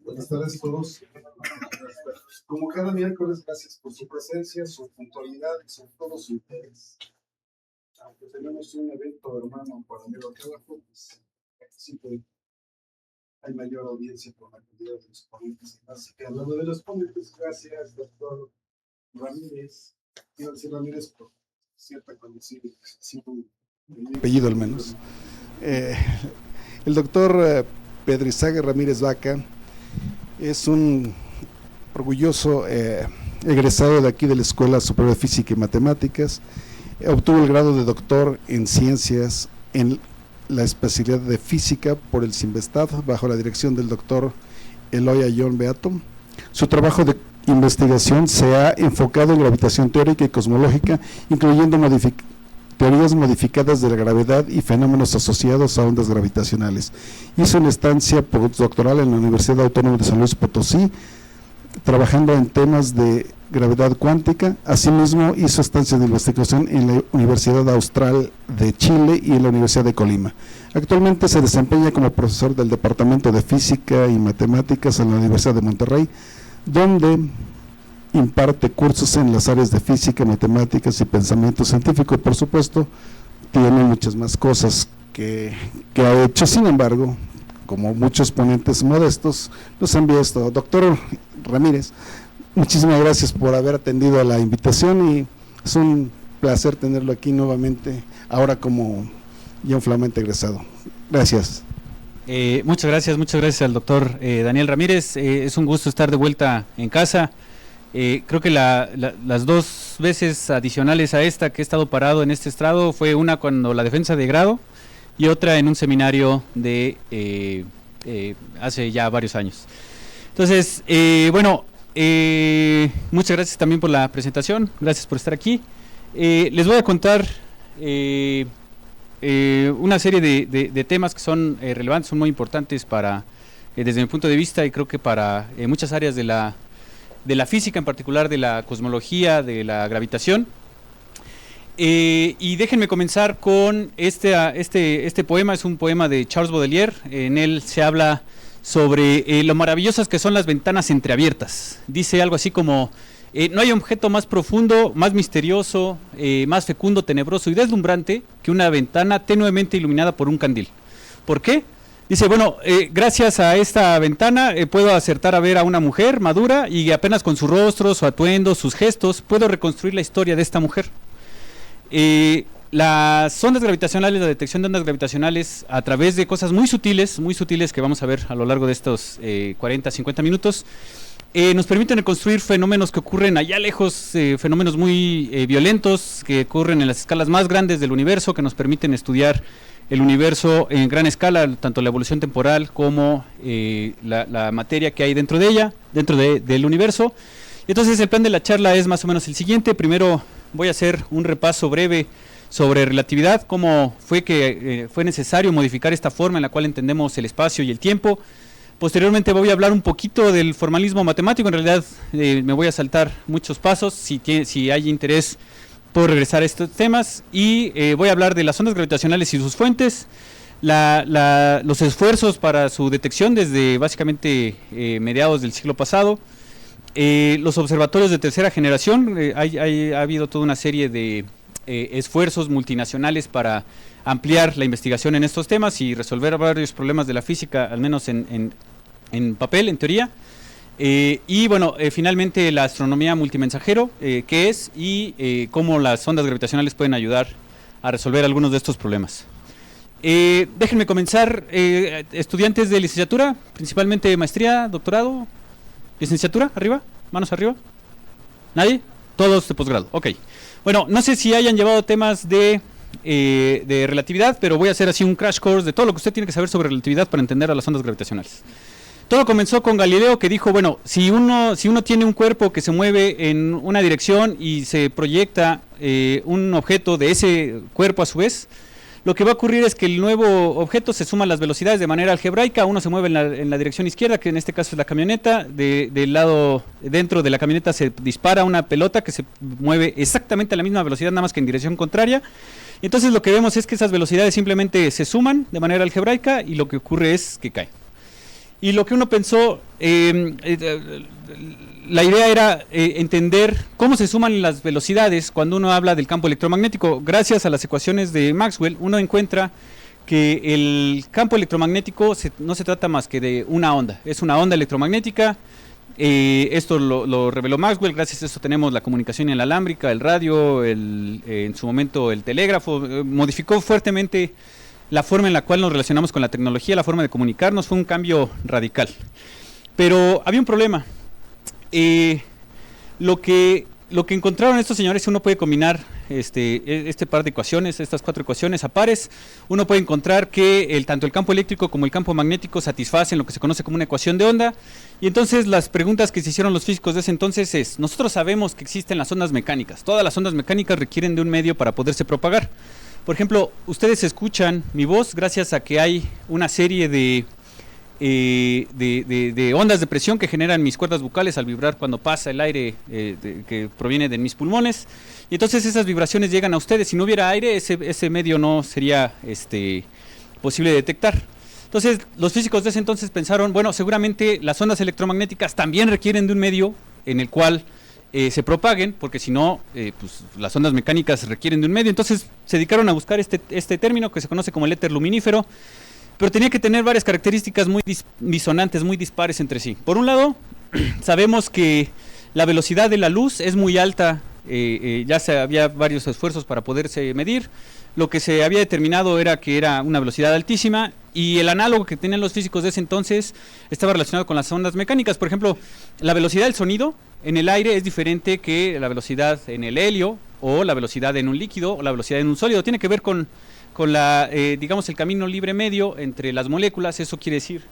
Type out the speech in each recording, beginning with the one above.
Buenas tardes a todos. Como cada miércoles, gracias por su presencia, su puntualidad y sobre todo su interés. Aunque tenemos un evento hermano para el trabajo, pues siempre hay mayor audiencia por la cantidad de los ponentes. Así que hablando de los ponentes, gracias, doctor Ramírez. Quiero decir Ramírez por cierta condición. Apellido al menos. El doctor Pedro Izague Ramírez Vaca es un orgulloso egresado de aquí de la Escuela Superior de Física y Matemáticas. Obtuvo el grado de doctor en ciencias en la especialidad de física por el CIMBESTAD bajo la dirección del doctor Eloy Ayón Beato. Su trabajo de investigación se ha enfocado en gravitación teórica y cosmológica, incluyendo teorías modificadas de la gravedad y fenómenos asociados a ondas gravitacionales. Hizo una estancia postdoctoral en la Universidad Autónoma de San Luis Potosí, trabajando en temas de gravedad cuántica. Asimismo, hizo estancias de investigación en la Universidad Austral de Chile y en la Universidad de Colima. Actualmente se desempeña como profesor del Departamento de Física y Matemáticas en la Universidad de Monterrey, donde imparte cursos en las áreas de física, matemáticas y pensamiento científico. Por supuesto, tiene muchas más cosas que ha hecho. Sin embargo, como muchos ponentes modestos, nos envía esto. Doctor Ramírez, muchísimas gracias por haber atendido a la invitación y es un placer tenerlo aquí nuevamente, ahora como ya un flamante egresado. Gracias. Muchas gracias al doctor Daniel Ramírez. Es un gusto estar de vuelta en casa. Creo que las dos veces adicionales a esta que he estado parado en este estrado fue una cuando la defensa de grado y otra en un seminario de hace ya varios años. Entonces, muchas gracias también por la presentación, gracias por estar aquí. Les voy a contar una serie de temas que son relevantes, son muy importantes para, desde mi punto de vista, y creo que para muchas áreas de la física, en particular de la cosmología, de la gravitación. Y déjenme comenzar con este poema. Es un poema de Charles Baudelaire. En él se habla sobre lo maravillosas que son las ventanas entreabiertas. Dice algo así como: no hay objeto más profundo, más misterioso, más fecundo, tenebroso y deslumbrante que una ventana tenuemente iluminada por un candil. ¿Por qué? Dice, gracias a esta ventana puedo acertar a ver a una mujer madura y apenas con su rostro, su atuendo, sus gestos, puedo reconstruir la historia de esta mujer. Las ondas gravitacionales, la detección de ondas gravitacionales a través de cosas muy sutiles que vamos a ver a lo largo de estos 40, 50 minutos, nos permiten reconstruir fenómenos que ocurren allá lejos, fenómenos muy violentos que ocurren en las escalas más grandes del universo, que nos permiten estudiar el universo en gran escala, tanto la evolución temporal como la materia que hay dentro de ella, del universo. Entonces el plan de la charla es más o menos el siguiente. Primero voy a hacer un repaso breve sobre relatividad, cómo fue que fue necesario modificar esta forma en la cual entendemos el espacio y el tiempo. Posteriormente voy a hablar un poquito del formalismo matemático. En realidad me voy a saltar muchos pasos. Si hay interés, puedo regresar a estos temas, y voy a hablar de las ondas gravitacionales y sus fuentes, los esfuerzos para su detección desde básicamente mediados del siglo pasado, los observatorios de tercera generación. Ha habido toda una serie de esfuerzos multinacionales para ampliar la investigación en estos temas y resolver varios problemas de la física, al menos en papel, en teoría. Finalmente la astronomía multimensajero, qué es y cómo las ondas gravitacionales pueden ayudar a resolver algunos de estos problemas. Déjenme comenzar. Estudiantes de licenciatura, principalmente maestría, doctorado, licenciatura, arriba, manos arriba. ¿Nadie? Todos de posgrado, ok. Bueno, no sé si hayan llevado temas de relatividad, pero voy a hacer así un crash course de todo lo que usted tiene que saber sobre relatividad para entender a las ondas gravitacionales. Todo comenzó con Galileo, que dijo, si uno tiene un cuerpo que se mueve en una dirección y se proyecta un objeto de ese cuerpo a su vez, lo que va a ocurrir es que el nuevo objeto se suman las velocidades de manera algebraica. Uno se mueve en la dirección izquierda, que en este caso es la camioneta. Del lado dentro de la camioneta se dispara una pelota que se mueve exactamente a la misma velocidad, nada más que en dirección contraria. Y entonces lo que vemos es que esas velocidades simplemente se suman de manera algebraica y lo que ocurre es que caen. Y lo que uno pensó, la idea era entender cómo se suman las velocidades cuando uno habla del campo electromagnético. Gracias a las ecuaciones de Maxwell, uno encuentra que el campo electromagnético no se trata más que de una onda. Es una onda electromagnética. Esto lo reveló Maxwell. Gracias a eso tenemos la comunicación inalámbrica, el radio, en su momento el telégrafo. Modificó fuertemente la forma en la cual nos relacionamos con la tecnología, la forma de comunicarnos. Fue un cambio radical. Pero había un problema. Lo que encontraron estos señores, uno puede combinar este par de ecuaciones, estas 4 ecuaciones a pares. Uno puede encontrar que tanto el campo eléctrico como el campo magnético satisfacen lo que se conoce como una ecuación de onda. Y entonces las preguntas que se hicieron los físicos de ese entonces es: nosotros sabemos que existen las ondas mecánicas. Todas las ondas mecánicas requieren de un medio para poderse propagar. Por ejemplo, ustedes escuchan mi voz gracias a que hay una serie de ondas de presión que generan mis cuerdas vocales al vibrar cuando pasa el aire que proviene de mis pulmones. Y entonces esas vibraciones llegan a ustedes. Si no hubiera aire, ese medio no sería posible de detectar. Entonces los físicos de ese entonces pensaron, bueno, seguramente las ondas electromagnéticas también requieren de un medio en el cual se propaguen, porque si no, pues las ondas mecánicas requieren de un medio. Entonces se dedicaron a buscar este término que se conoce como el éter luminífero, pero tenía que tener varias características muy disonantes, muy dispares entre sí. Por un lado, sabemos que la velocidad de la luz es muy alta. Ya había varios esfuerzos para poderse medir. Lo que se había determinado era que era una velocidad altísima, y el análogo que tenían los físicos de ese entonces estaba relacionado con las ondas mecánicas. Por ejemplo, la velocidad del sonido en el aire es diferente que la velocidad en el helio, o la velocidad en un líquido, o la velocidad en un sólido. Tiene que ver con digamos, el camino libre medio entre las moléculas. Eso quiere decir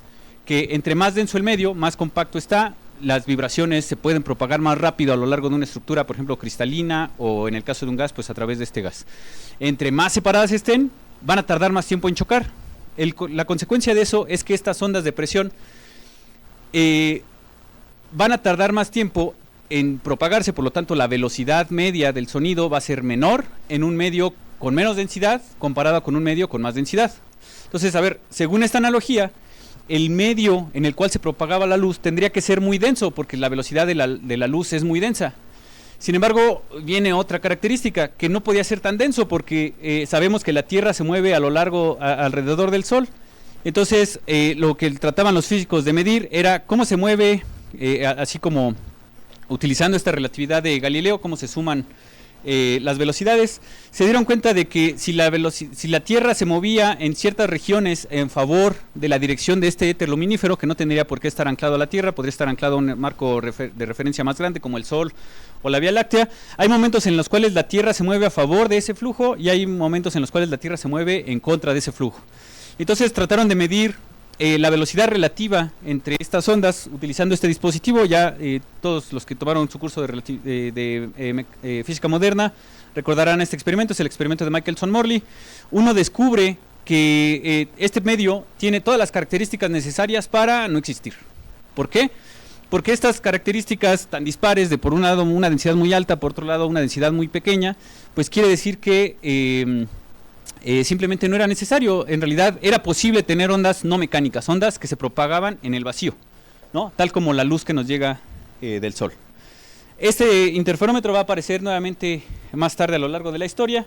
que entre más denso el medio, más compacto está. Las vibraciones se pueden propagar más rápido a lo largo de una estructura, por ejemplo, cristalina, o en el caso de un gas, pues a través de este gas. Entre más separadas estén, van a tardar más tiempo en chocar. La consecuencia de eso es que estas ondas de presión van a tardar más tiempo en propagarse, por lo tanto la velocidad media del sonido va a ser menor en un medio con menos densidad comparado con un medio con más densidad. Entonces, a ver, según esta analogía, el medio en el cual se propagaba la luz tendría que ser muy denso, porque la velocidad de la luz es muy densa. Sin embargo, viene otra característica, que no podía ser tan denso, porque sabemos que la Tierra se mueve alrededor del Sol. Entonces, lo que trataban los físicos de medir era cómo se mueve, así como utilizando esta relatividad de Galileo, cómo se suman las velocidades. Se dieron cuenta de que si la Tierra se movía en ciertas regiones en favor de la dirección de este éter luminífero, que no tendría por qué estar anclado a la Tierra, podría estar anclado a un marco de referencia más grande como el Sol o la Vía Láctea, hay momentos en los cuales la Tierra se mueve a favor de ese flujo, y hay momentos en los cuales la Tierra se mueve en contra de ese flujo. Entonces trataron de medir la velocidad relativa entre estas ondas utilizando este dispositivo. Ya todos los que tomaron su curso de física moderna recordarán este experimento. Es el experimento de Michelson-Morley. Uno descubre que este medio tiene todas las características necesarias para no existir. ¿Por qué? Porque estas características tan dispares, de por un lado una densidad muy alta, por otro lado una densidad muy pequeña, pues quiere decir que simplemente no era necesario. En realidad era posible tener ondas no mecánicas, ondas que se propagaban en el vacío, ¿no? Tal como la luz que nos llega del Sol. Este interferómetro va a aparecer nuevamente más tarde a lo largo de la historia.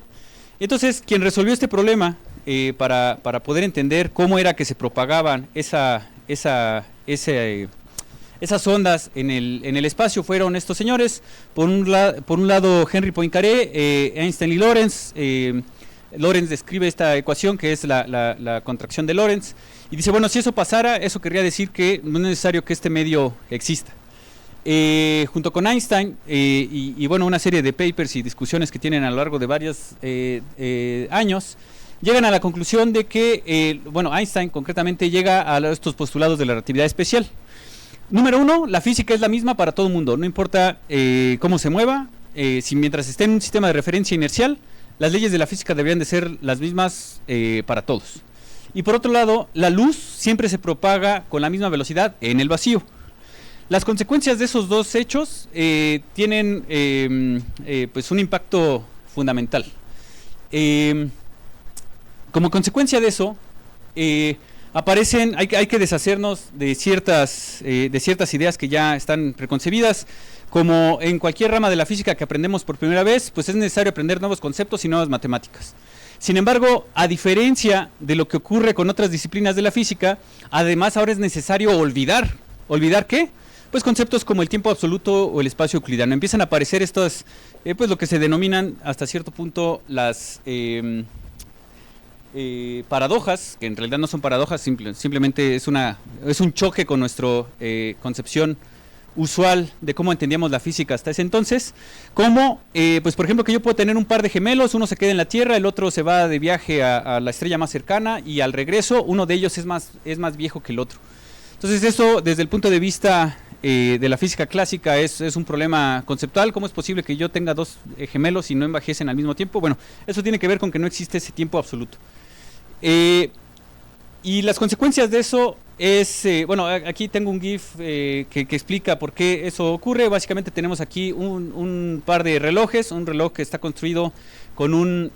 Entonces, quien resolvió este problema para poder entender cómo era que se propagaban esas ondas en el espacio fueron estos señores. Por un lado Henry Poincaré, Einstein y Lorentz. Lorentz describe esta ecuación, que es la contracción de Lorentz, y dice, bueno, si eso pasara, eso querría decir que no es necesario que este medio exista. Junto con Einstein y bueno, una serie de papers y discusiones que tienen a lo largo de varios años, llegan a la conclusión de que, bueno, Einstein concretamente llega a estos postulados de la relatividad especial. Número uno, la física es la misma para todo el mundo, no importa cómo se mueva, si mientras esté en un sistema de referencia inercial, las leyes de la física deberían de ser las mismas para todos. Y por otro lado, la luz siempre se propaga con la misma velocidad en el vacío. Las consecuencias de esos dos hechos tienen pues un impacto fundamental. Como consecuencia de eso, aparecen, hay que deshacernos de ciertas ideas que ya están preconcebidas. Como en cualquier rama de la física que aprendemos por primera vez, pues es necesario aprender nuevos conceptos y nuevas matemáticas. Sin embargo, a diferencia de lo que ocurre con otras disciplinas de la física, además ahora es necesario olvidar. ¿Olvidar qué? Pues conceptos como el tiempo absoluto o el espacio euclidiano. Empiezan a aparecer estos, pues lo que se denominan hasta cierto punto las paradojas, que en realidad no son paradojas, simplemente es un choque con nuestra concepción usual de cómo entendíamos la física hasta ese entonces, como, pues por ejemplo, que yo puedo tener un par de gemelos, uno se queda en la Tierra, el otro se va de viaje a la estrella más cercana, y al regreso uno de ellos es más viejo que el otro. Entonces eso, desde el punto de vista de la física clásica, es un problema conceptual. ¿Cómo es posible que yo tenga dos gemelos y no envejecen al mismo tiempo? Bueno, eso tiene que ver con que no existe ese tiempo absoluto. Y las consecuencias de eso es, bueno, aquí tengo un GIF que explica por qué eso ocurre. Básicamente tenemos aquí un par de relojes, un reloj que está construido con un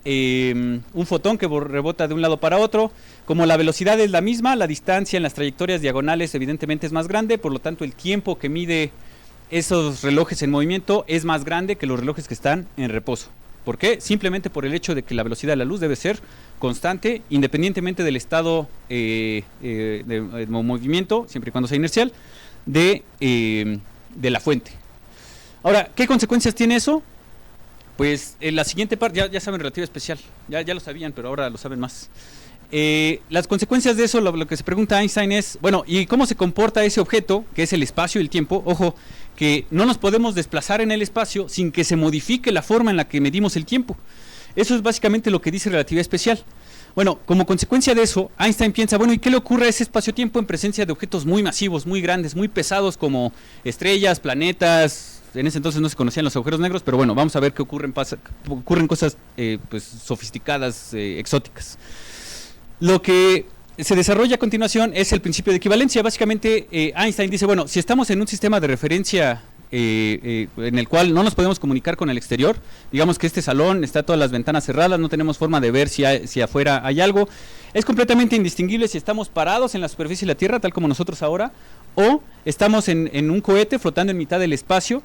fotón que rebota de un lado para otro. Como la velocidad es la misma, la distancia en las trayectorias diagonales evidentemente es más grande, por lo tanto el tiempo que mide esos relojes en movimiento es más grande que los relojes que están en reposo. ¿Por qué? Simplemente por el hecho de que la velocidad de la luz debe ser constante, independientemente del estado de movimiento, siempre y cuando sea inercial, de la fuente. Ahora, ¿qué consecuencias tiene eso? Pues en la siguiente parte, ya saben relatividad especial, ya lo sabían, pero ahora lo saben más. Las consecuencias de eso, lo que se pregunta Einstein es, bueno, ¿y cómo se comporta ese objeto, que es el espacio y el tiempo? Ojo, que no nos podemos desplazar en el espacio sin que se modifique la forma en la que medimos el tiempo. Eso es básicamente lo que dice relatividad especial. Bueno, como consecuencia de eso, Einstein piensa, bueno, ¿y qué le ocurre a ese espacio-tiempo en presencia de objetos muy masivos, muy grandes, muy pesados, como estrellas, planetas? En ese entonces no se conocían los agujeros negros, pero bueno, vamos a ver que ocurren cosas pues, sofisticadas, exóticas. Lo que se desarrolla a continuación es el principio de equivalencia. Básicamente, Einstein dice, bueno, si estamos en un sistema de referencia en el cual no nos podemos comunicar con el exterior, digamos que este salón está todas las ventanas cerradas, no tenemos forma de ver si afuera hay algo, es completamente indistinguible si estamos parados en la superficie de la Tierra, tal como nosotros ahora, o estamos en un cohete flotando en mitad del espacio,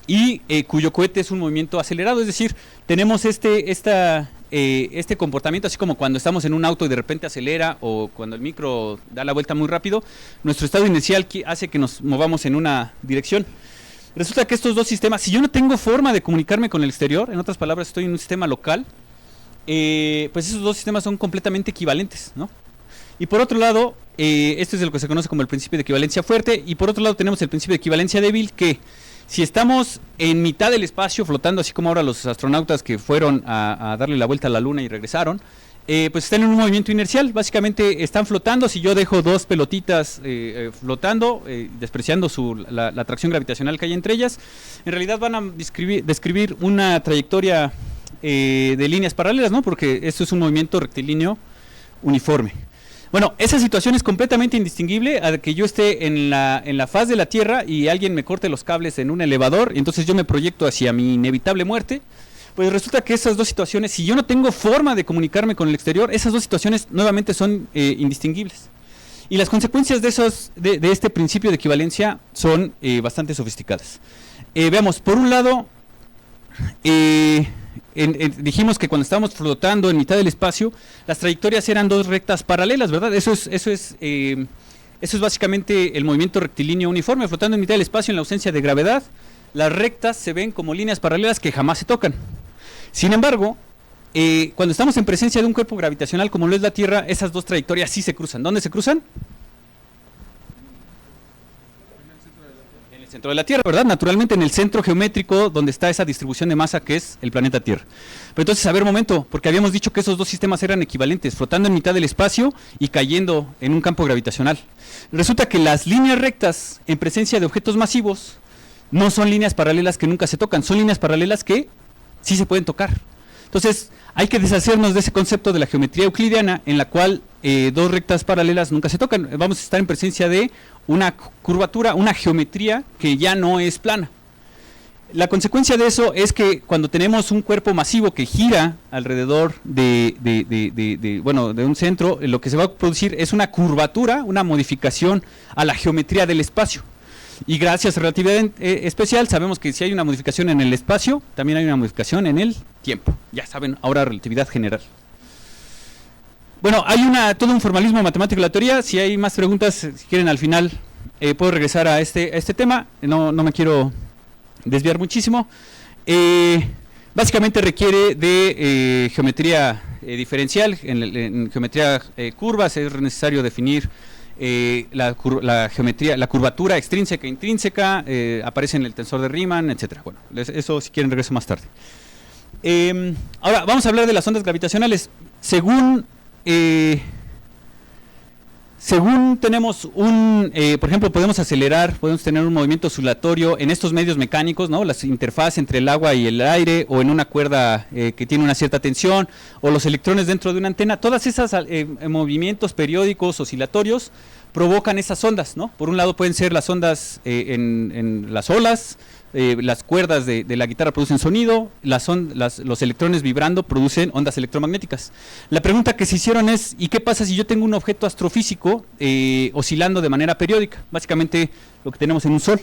y cuyo cohete es un movimiento acelerado, es decir, tenemos este comportamiento, así como cuando estamos en un auto y de repente acelera, o cuando el micro da la vuelta muy rápido, nuestro estado inicial hace que nos movamos en una dirección. Resulta que estos dos sistemas, si yo no tengo forma de comunicarme con el exterior, en otras palabras estoy en un sistema local, pues esos dos sistemas son completamente equivalentes, ¿no? Y por otro lado, esto es lo que se conoce como el principio de equivalencia fuerte, y por otro lado tenemos el principio de equivalencia débil, que si estamos en mitad del espacio flotando, así como ahora los astronautas que fueron a darle la vuelta a la Luna y regresaron, pues están en un movimiento inercial, básicamente están flotando. Si yo dejo dos pelotitas flotando, despreciando la atracción gravitacional que hay entre ellas, en realidad van a describir una trayectoria de líneas paralelas, ¿no? Porque esto es un movimiento rectilíneo uniforme. Bueno, esa situación es completamente indistinguible a que yo esté en la faz de la Tierra y alguien me corte los cables en un elevador, y entonces yo me proyecto hacia mi inevitable muerte. Pues resulta que esas dos situaciones, si yo no tengo forma de comunicarme con el exterior, esas dos situaciones nuevamente son indistinguibles. Y las consecuencias de este principio de equivalencia son bastante sofisticadas. Veamos, por un lado, dijimos que cuando estábamos flotando en mitad del espacio, las trayectorias eran dos rectas paralelas, ¿verdad? Eso es básicamente el movimiento rectilíneo uniforme, flotando en mitad del espacio en la ausencia de gravedad. Las rectas se ven como líneas paralelas que jamás se tocan. Sin embargo, cuando estamos en presencia de un cuerpo gravitacional como lo es la Tierra, esas dos trayectorias sí se cruzan. ¿Dónde se cruzan? En el centro de la Tierra, ¿verdad? Naturalmente en el centro geométrico donde está esa distribución de masa que es el planeta Tierra. Pero entonces, a ver, momento, porque habíamos dicho que esos dos sistemas eran equivalentes, flotando en mitad del espacio y cayendo en un campo gravitacional. Resulta que las líneas rectas en presencia de objetos masivos no son líneas paralelas que nunca se tocan, son líneas paralelas que sí se pueden tocar. Entonces, hay que deshacernos de ese concepto de la geometría euclidiana en la cual dos rectas paralelas nunca se tocan. Vamos a estar en presencia de una curvatura, una geometría que ya no es plana. La consecuencia de eso es que cuando tenemos un cuerpo masivo que gira alrededor de un centro, lo que se va a producir es una curvatura, una modificación a la geometría del espacio. Y gracias a relatividad especial sabemos que si hay una modificación en el espacio, también hay una modificación en el tiempo. Ya saben, ahora relatividad general. Bueno, hay todo un formalismo matemático de la teoría. Si hay más preguntas, si quieren al final, puedo regresar a este tema. No me quiero desviar muchísimo. Básicamente requiere de geometría diferencial. En geometría curvas es necesario definir la geometría, la curvatura extrínseca e intrínseca, aparece en el tensor de Riemann, etcétera. Bueno, eso si quieren regreso más tarde. Ahora vamos a hablar de las ondas gravitacionales. Según tenemos por ejemplo, podemos acelerar, podemos tener un movimiento oscilatorio en estos medios mecánicos, ¿no? Las interfaz entre el agua y el aire, o en una cuerda que tiene una cierta tensión, o los electrones dentro de una antena. Todas esas movimientos periódicos oscilatorios provocan esas ondas, ¿no? Por un lado pueden ser las ondas en las olas, las cuerdas de la guitarra producen sonido, los electrones vibrando producen ondas electromagnéticas. La pregunta que se hicieron es, ¿y qué pasa si yo tengo un objeto astrofísico oscilando de manera periódica? Básicamente lo que tenemos en un sol,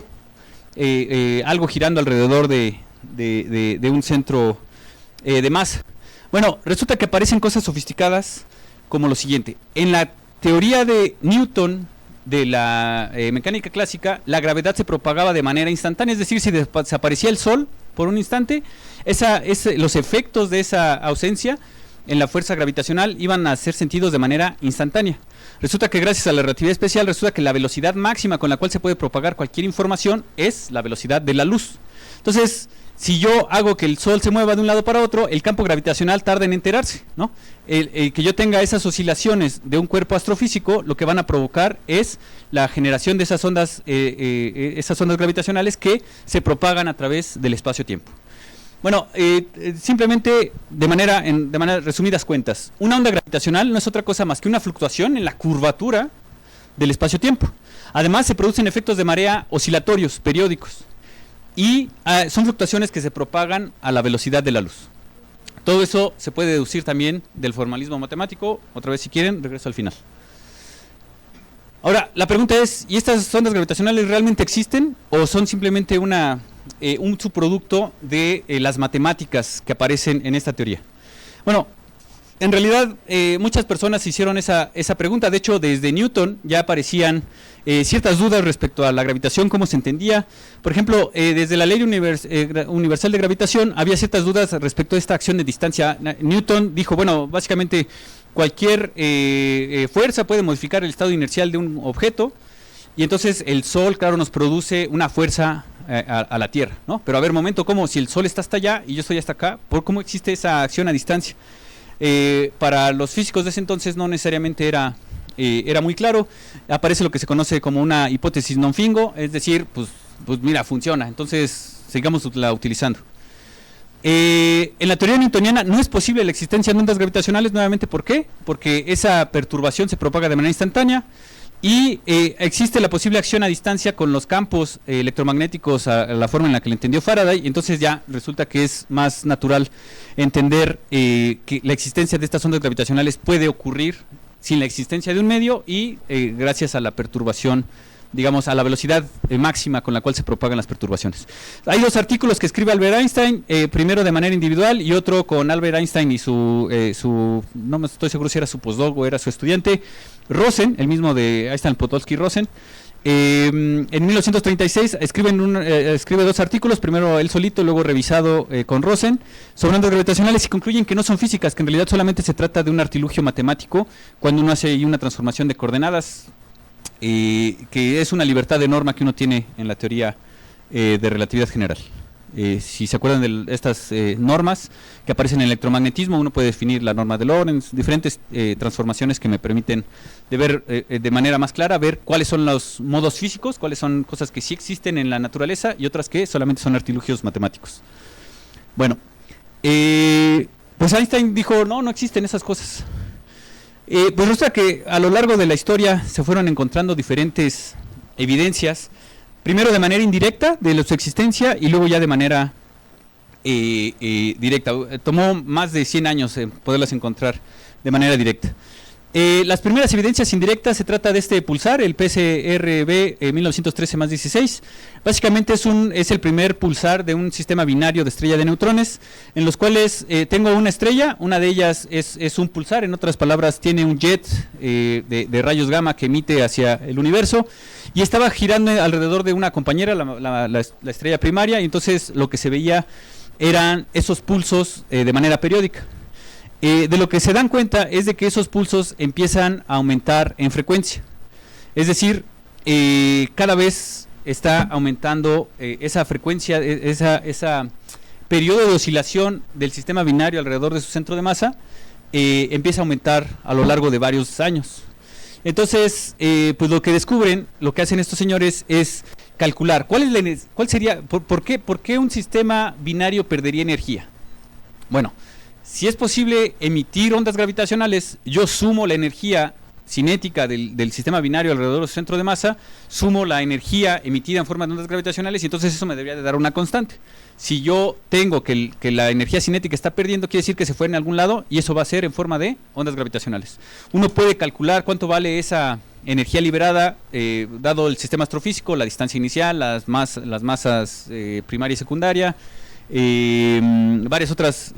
algo girando alrededor de un centro de masa. Bueno, resulta que aparecen cosas sofisticadas como lo siguiente. En la teoría de Newton de la mecánica clásica, la gravedad se propagaba de manera instantánea, es decir, si desaparecía el Sol por un instante, los efectos de esa ausencia en la fuerza gravitacional iban a ser sentidos de manera instantánea. Resulta que gracias a la relatividad especial, resulta que la velocidad máxima con la cual se puede propagar cualquier información es la velocidad de la luz. Entonces, si yo hago que el Sol se mueva de un lado para otro, el campo gravitacional tarda en enterarse, ¿no? El que yo tenga esas oscilaciones de un cuerpo astrofísico, lo que van a provocar es la generación de esas ondas gravitacionales que se propagan a través del espacio-tiempo. Bueno, simplemente de manera resumidas cuentas, una onda gravitacional no es otra cosa más que una fluctuación en la curvatura del espacio-tiempo. Además, se producen efectos de marea oscilatorios, periódicos. Y son fluctuaciones que se propagan a la velocidad de la luz. Todo eso se puede deducir también del formalismo matemático. Otra vez si quieren, regreso al final. Ahora, la pregunta es, ¿y estas ondas gravitacionales realmente existen? ¿O son simplemente un subproducto de las matemáticas que aparecen en esta teoría? Bueno, en realidad muchas personas hicieron esa pregunta. De hecho, desde Newton ya aparecían ciertas dudas respecto a la gravitación, cómo se entendía. Por ejemplo, desde la ley universal de gravitación había ciertas dudas respecto a esta acción de distancia. Newton dijo, bueno, básicamente cualquier fuerza puede modificar el estado inercial de un objeto, y entonces el Sol, claro, nos produce una fuerza a la Tierra, ¿no? Pero a ver, momento, ¿cómo? Si el Sol está hasta allá y yo estoy hasta acá, ¿cómo existe esa acción a distancia? Para los físicos de ese entonces no necesariamente era muy claro. Aparece lo que se conoce como una hipótesis non-fingo, es decir, pues mira, funciona, entonces sigámosla utilizando. En la teoría newtoniana no es posible la existencia de ondas gravitacionales, nuevamente, ¿por qué? Porque esa perturbación se propaga de manera instantánea y existe la posible acción a distancia con los campos electromagnéticos a la forma en la que lo entendió Faraday, y entonces ya resulta que es más natural entender que la existencia de estas ondas gravitacionales puede ocurrir sin la existencia de un medio y gracias a la perturbación, digamos, a la velocidad máxima con la cual se propagan las perturbaciones. Hay dos artículos que escribe Albert Einstein, primero de manera individual y otro con Albert Einstein y no me estoy seguro si era su postdoc o era su estudiante, Rosen, el mismo de Einstein, Podolsky y Rosen. En 1936 escribe dos artículos, primero él solito, luego revisado con Rosen, sobre ondas gravitacionales, y concluyen que no son físicas, que en realidad solamente se trata de un artilugio matemático cuando uno hace una transformación de coordenadas, que es una libertad de norma que uno tiene en la teoría de relatividad general. Si se acuerdan de estas normas que aparecen en el electromagnetismo, uno puede definir la norma de Lorentz, diferentes transformaciones que me permiten de ver de manera más clara, ver cuáles son los modos físicos, cuáles son cosas que sí existen en la naturaleza y otras que solamente son artilugios matemáticos. Bueno, pues Einstein dijo, no existen esas cosas. Pues resulta que a lo largo de la historia se fueron encontrando diferentes evidencias primero de manera indirecta de su existencia y luego ya de manera directa. Tomó más de 100 años poderlas encontrar de manera directa. Las primeras evidencias indirectas se trata de este pulsar, el PSRB 1913+16. Básicamente es el primer pulsar de un sistema binario de estrella de neutrones, en los cuales tengo una estrella, una de ellas es un pulsar, en otras palabras tiene un jet de rayos gamma que emite hacia el universo, y estaba girando alrededor de una compañera, la estrella primaria, y entonces lo que se veía eran esos pulsos de manera periódica. De lo que se dan cuenta es de que esos pulsos empiezan a aumentar en frecuencia. Es decir, cada vez está aumentando esa frecuencia, esa periodo de oscilación del sistema binario alrededor de su centro de masa, empieza a aumentar a lo largo de varios años. Entonces, pues lo que descubren, lo que hacen estos señores es calcular cuál sería, por qué un sistema binario perdería energía. Bueno, si es posible emitir ondas gravitacionales, yo sumo la energía cinética del sistema binario alrededor de su centro de masa, sumo la energía emitida en forma de ondas gravitacionales, y entonces eso me debería de dar una constante. Si yo tengo que la energía cinética está perdiendo, quiere decir que se fue en algún lado, y eso va a ser en forma de ondas gravitacionales. Uno puede calcular cuánto vale esa energía liberada, dado el sistema astrofísico, la distancia inicial, las masas primaria y secundaria, varias otras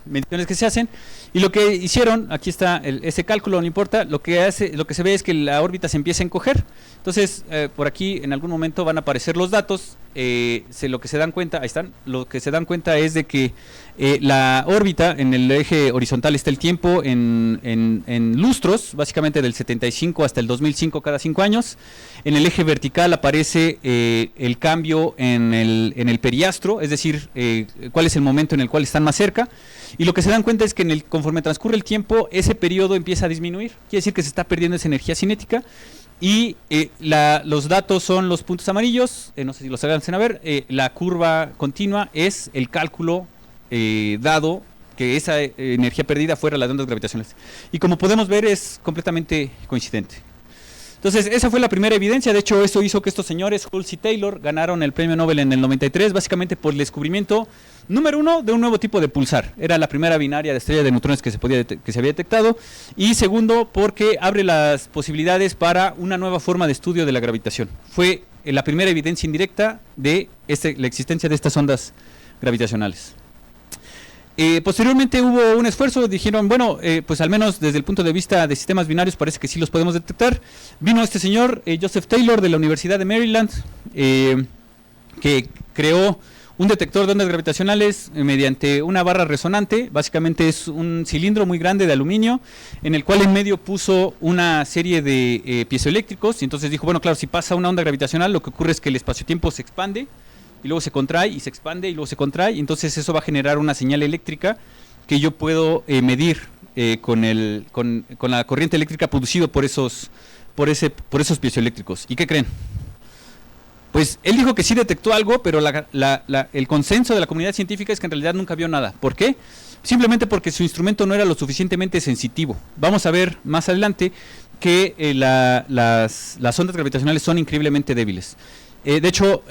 mediciones que se hacen, y lo que hicieron, aquí está ese cálculo, no importa, lo que se ve es que la órbita se empieza a encoger. Entonces, por aquí en algún momento van a aparecer los datos. Lo que se dan cuenta, ahí están, lo que se dan cuenta es de que la órbita, en el eje horizontal está el tiempo en lustros, básicamente del 75 hasta el 2005 cada 5 años. En el eje vertical aparece el cambio en el periastro, es decir, cuál es el momento en el cual están más cerca. Y lo que se dan cuenta es que conforme transcurre el tiempo, ese periodo empieza a disminuir. Quiere decir que se está perdiendo esa energía cinética. Y los datos son los puntos amarillos, no sé si los alcancen a ver. La curva continua es el cálculo dado que esa energía perdida fuera las ondas gravitacionales. Y como podemos ver, es completamente coincidente. Entonces, esa fue la primera evidencia. De hecho, eso hizo que estos señores, Hulse y Taylor, ganaron el premio Nobel en el 93, básicamente por el descubrimiento, número uno, de un nuevo tipo de pulsar. Era la primera binaria de estrella de neutrones que se había detectado. Y segundo, porque abre las posibilidades para una nueva forma de estudio de la gravitación. Fue la primera evidencia indirecta de la existencia de estas ondas gravitacionales. Posteriormente hubo un esfuerzo, dijeron, bueno, pues al menos desde el punto de vista de sistemas binarios parece que sí los podemos detectar. Vino este señor, Joseph Taylor, de la Universidad de Maryland, que creó un detector de ondas gravitacionales mediante una barra resonante. Básicamente es un cilindro muy grande de aluminio, en el cual en medio puso una serie de piezoeléctricos, y entonces dijo, bueno, claro, si pasa una onda gravitacional, lo que ocurre es que el espacio-tiempo se expande, y luego se contrae y se expande y luego se contrae, y entonces eso va a generar una señal eléctrica que yo puedo medir con la corriente eléctrica producida por esos piezoeléctricos. ¿Y qué creen? Pues él dijo que sí detectó algo, pero el consenso de la comunidad científica es que en realidad nunca vio nada. ¿Por qué? Simplemente porque su instrumento no era lo suficientemente sensitivo. Vamos a ver más adelante que las ondas gravitacionales son increíblemente débiles. De hecho,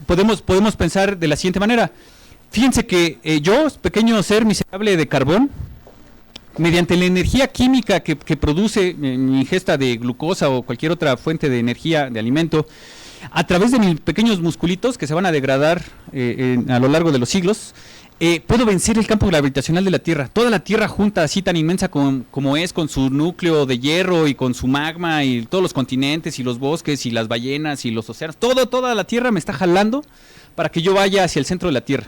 podemos pensar de la siguiente manera. Fíjense que yo, pequeño ser miserable de carbón, mediante la energía química que produce mi ingesta de glucosa o cualquier otra fuente de energía de alimento, a través de mis pequeños musculitos que se van a degradar a lo largo de los siglos, puedo vencer el campo gravitacional de la Tierra. Toda la Tierra junta, así tan inmensa como es, con su núcleo de hierro y con su magma y todos los continentes y los bosques y las ballenas y los océanos, toda la Tierra me está jalando para que yo vaya hacia el centro de la Tierra.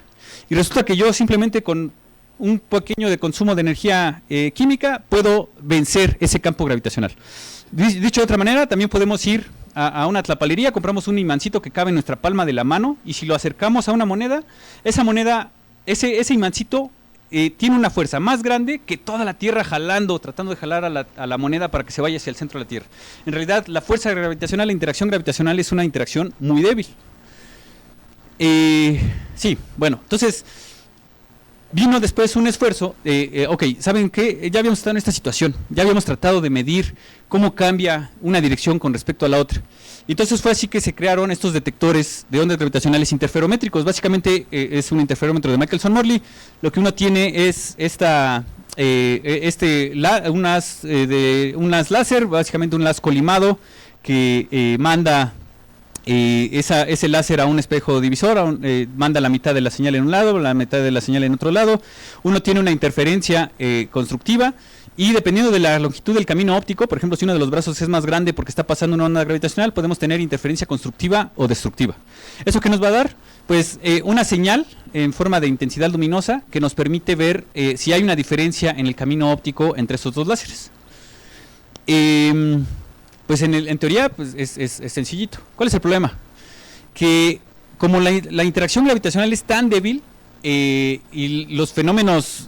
Y resulta que yo simplemente con un pequeño de consumo de energía química puedo vencer ese campo gravitacional. Dicho de otra manera, también podemos ir a una tlapalería, compramos un imancito que cabe en nuestra palma de la mano, y si lo acercamos a una moneda, esa moneda, ese imancito tiene una fuerza más grande que toda la Tierra tratando de jalar a la moneda para que se vaya hacia el centro de la Tierra. En realidad, la fuerza gravitacional, la interacción gravitacional es una interacción muy débil. Sí, bueno, entonces, Vino después un esfuerzo, ok, ¿saben qué? Ya habíamos estado en esta situación, ya habíamos tratado de medir cómo cambia una dirección con respecto a la otra. Y entonces fue así que se crearon estos detectores de ondas gravitacionales interferométricos. Básicamente es un interferómetro de Michelson-Morley. Lo que uno tiene es unas láser, básicamente un láser colimado que manda ese láser a un espejo divisor, manda la mitad de la señal en un lado, la mitad de la señal en otro lado. Uno tiene una interferencia constructiva y dependiendo de la longitud del camino óptico, por ejemplo, si uno de los brazos es más grande porque está pasando una onda gravitacional, podemos tener interferencia constructiva o destructiva. ¿Eso qué nos va a dar? Pues una señal en forma de intensidad luminosa que nos permite ver si hay una diferencia en el camino óptico entre esos dos láseres. Pues en teoría pues es sencillito. ¿Cuál es el problema? Que como la interacción gravitacional es tan débil y los fenómenos